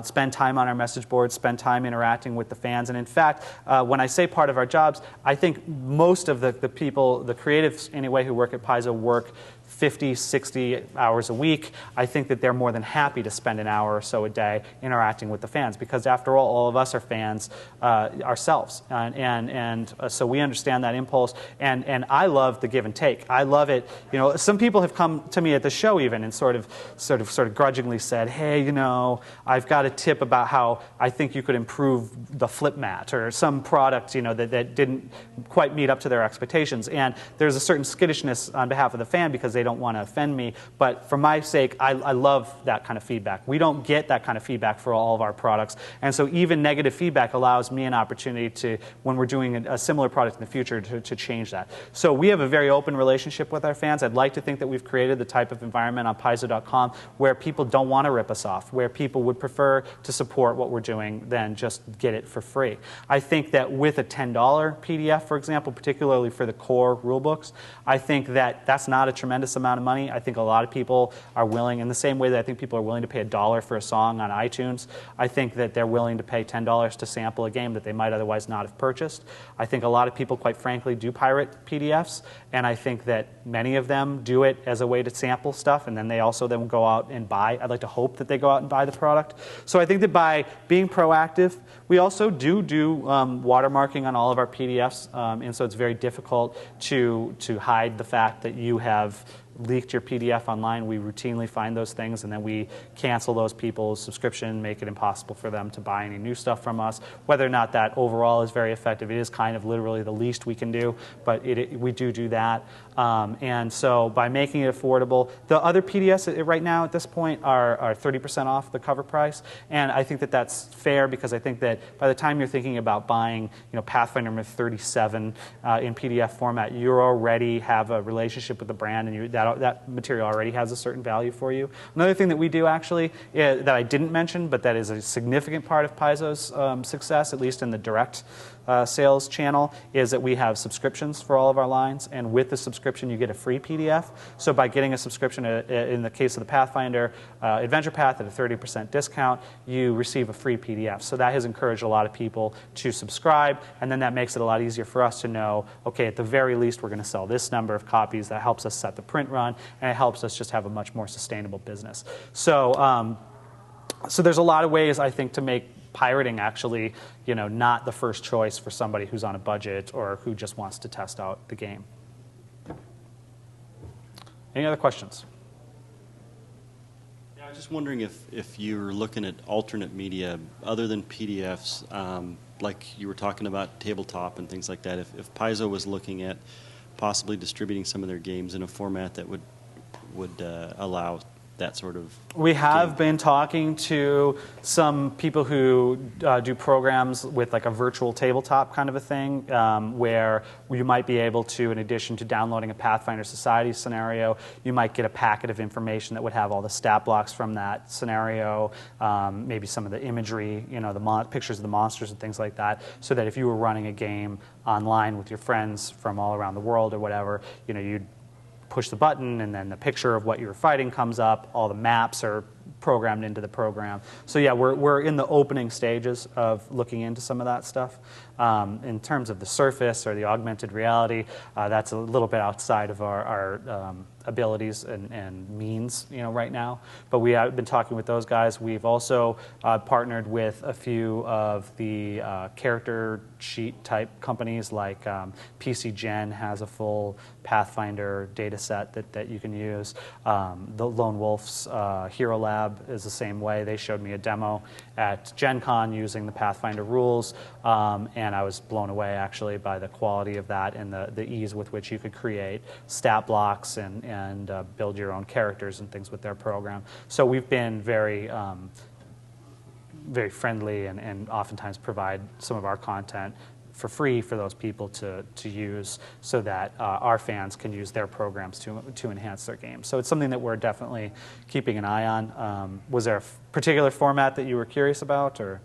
spend time on our message boards, spend time interacting with the fans. And in fact, when I say part of our jobs, I think most of the people, the creatives anyway, who work at Paizo work 50, 60 hours a week. I think that they're more than happy to spend an hour or so a day interacting with the fans, because after all of us are fans ourselves, and so we understand that impulse. And I love the give and take. I love it. You know, some people have come to me at the show even and sort of grudgingly said, "Hey, you know, I've got a tip about how I think you could improve the flip mat or some product, you know, that didn't quite meet up to their expectations." And there's a certain skittishness on behalf of the fan because they don't want to offend me, but for my sake, I love that kind of feedback. We don't get that kind of feedback for all of our products, and so even negative feedback allows me an opportunity to, when we're doing a similar product in the future, to change that. So we have a very open relationship with our fans. I'd like to think that we've created the type of environment on Paizo.com where people don't want to rip us off, where people would prefer to support what we're doing than just get it for free. I think that with a $10 PDF, for example, particularly for the core rulebooks, I think that that's not a tremendous amount of money. I think a lot of people are willing, in the same way that I think people are willing to pay $1 for a song on iTunes, I think that they're willing to pay $10 to sample a game that they might otherwise not have purchased. I think a lot of people, quite frankly, do pirate PDFs, and I think that many of them do it as a way to sample stuff, and then they also then go out and buy. I'd like to hope that they go out and buy the product. So I think that by being proactive, we also do watermarking on all of our PDFs, and so it's very difficult to hide the fact that you have leaked your PDF online. We routinely find those things, and then we cancel those people's subscription, make it impossible for them to buy any new stuff from us. Whether or not that overall is very effective, it is kind of literally the least we can do, but we do that. And so by making it affordable, the other PDFs right now at this point are 30% off the cover price, and I think that that's fair, because I think that by the time you're thinking about buying, you know, Pathfinder number 37 in PDF format, you already have a relationship with the brand, and that material already has a certain value for you. Another thing that we do actually that I didn't mention, but that is a significant part of Paizo's success, at least in the direct sales channel, is that we have subscriptions for all of our lines, and with the subscription you get a free PDF. So by getting a subscription, in the case of the Pathfinder Adventure Path at a 30% discount, you receive a free PDF. So that has encouraged a lot of people to subscribe, and then that makes it a lot easier for us to know, okay, at the very least we're going to sell this number of copies. That helps us set the print run, and it helps us just have a much more sustainable business. So so there's a lot of ways, I think, to make pirating actually, you know, not the first choice for somebody who's on a budget or who just wants to test out the game. Any other questions? Yeah, I was just wondering if you're looking at alternate media other than PDFs, like you were talking about tabletop and things like that. If Paizo was looking at possibly distributing some of their games in a format that would allow that sort of We have game? been talking to some people who do programs with like a virtual tabletop kind of a thing, where you might be able to, in addition to downloading a Pathfinder Society scenario, you might get a packet of information that would have all the stat blocks from that scenario, maybe some of the imagery, the pictures of the monsters and things like that, so that if you were running a game online with your friends from all around the world or whatever, you'd push the button and then the picture of what you were fighting comes up. All the maps are programmed into the program. So yeah, we're in the opening stages of looking into some of that stuff. In terms of the Surface or the augmented reality, that's a little bit outside of our abilities and means, right now. But we have been talking with those guys. We've also partnered with a few of the character sheet type companies, like PC Gen has a full Pathfinder data set that you can use. The Lone Wolf's Hero Lab is the same way. They showed me a demo at Gen Con using the Pathfinder rules, and I was blown away actually by the quality of that and the ease with which you could create stat blocks and build your own characters and things with their program. So we've been very very friendly and oftentimes provide some of our content for free for those people to use, so that our fans can use their programs to enhance their games. So it's something that we're definitely keeping an eye on. Was there a particular format that you were curious about, or?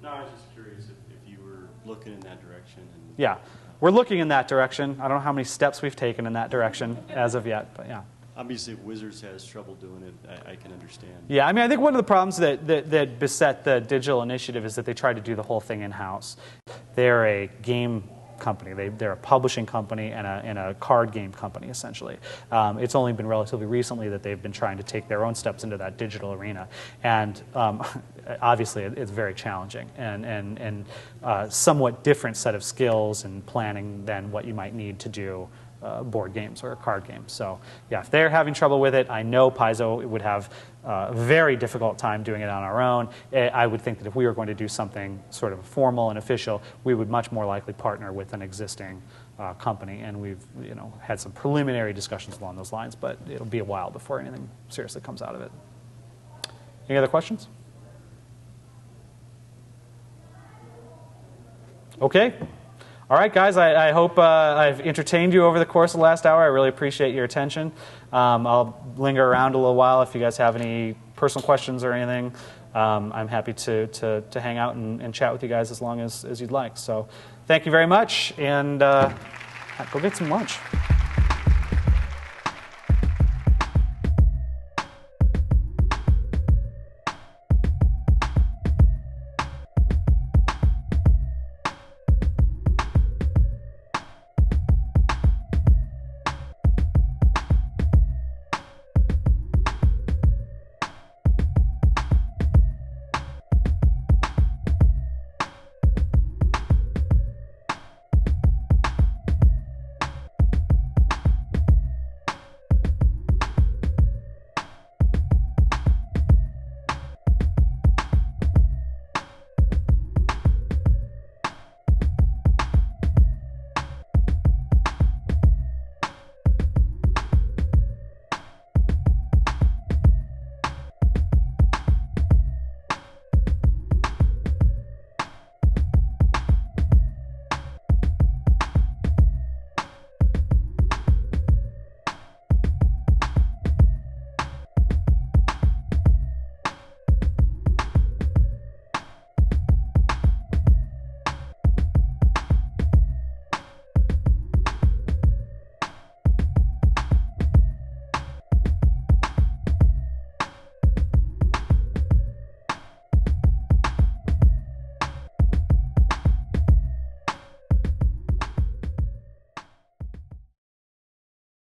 No, I was just curious if you were looking in that direction. Yeah, we're looking in that direction. I don't know how many steps we've taken in that direction as of yet, but yeah. Obviously, if Wizards has trouble doing it, I can understand. Yeah, I mean, I think one of the problems that beset the digital initiative is that they tried to do the whole thing in-house. They're a game company. They're a publishing company and a card game company, essentially. It's only been relatively recently that they've been trying to take their own steps into that digital arena. And obviously, it's very challenging and somewhat different set of skills and planning than what you might need to do board games or a card game. So yeah, if they're having trouble with it, I know Paizo would have a very difficult time doing it on our own. I would think that if we were going to do something sort of formal and official, we would much more likely partner with an existing company, and we've had some preliminary discussions along those lines, but it'll be a while before anything seriously comes out of it. Any other questions? Okay. All right, guys, I hope I've entertained you over the course of the last hour. I really appreciate your attention. I'll linger around a little while if you guys have any personal questions or anything. I'm happy to hang out and chat with you guys as long as you'd like. So thank you very much, and go get some lunch.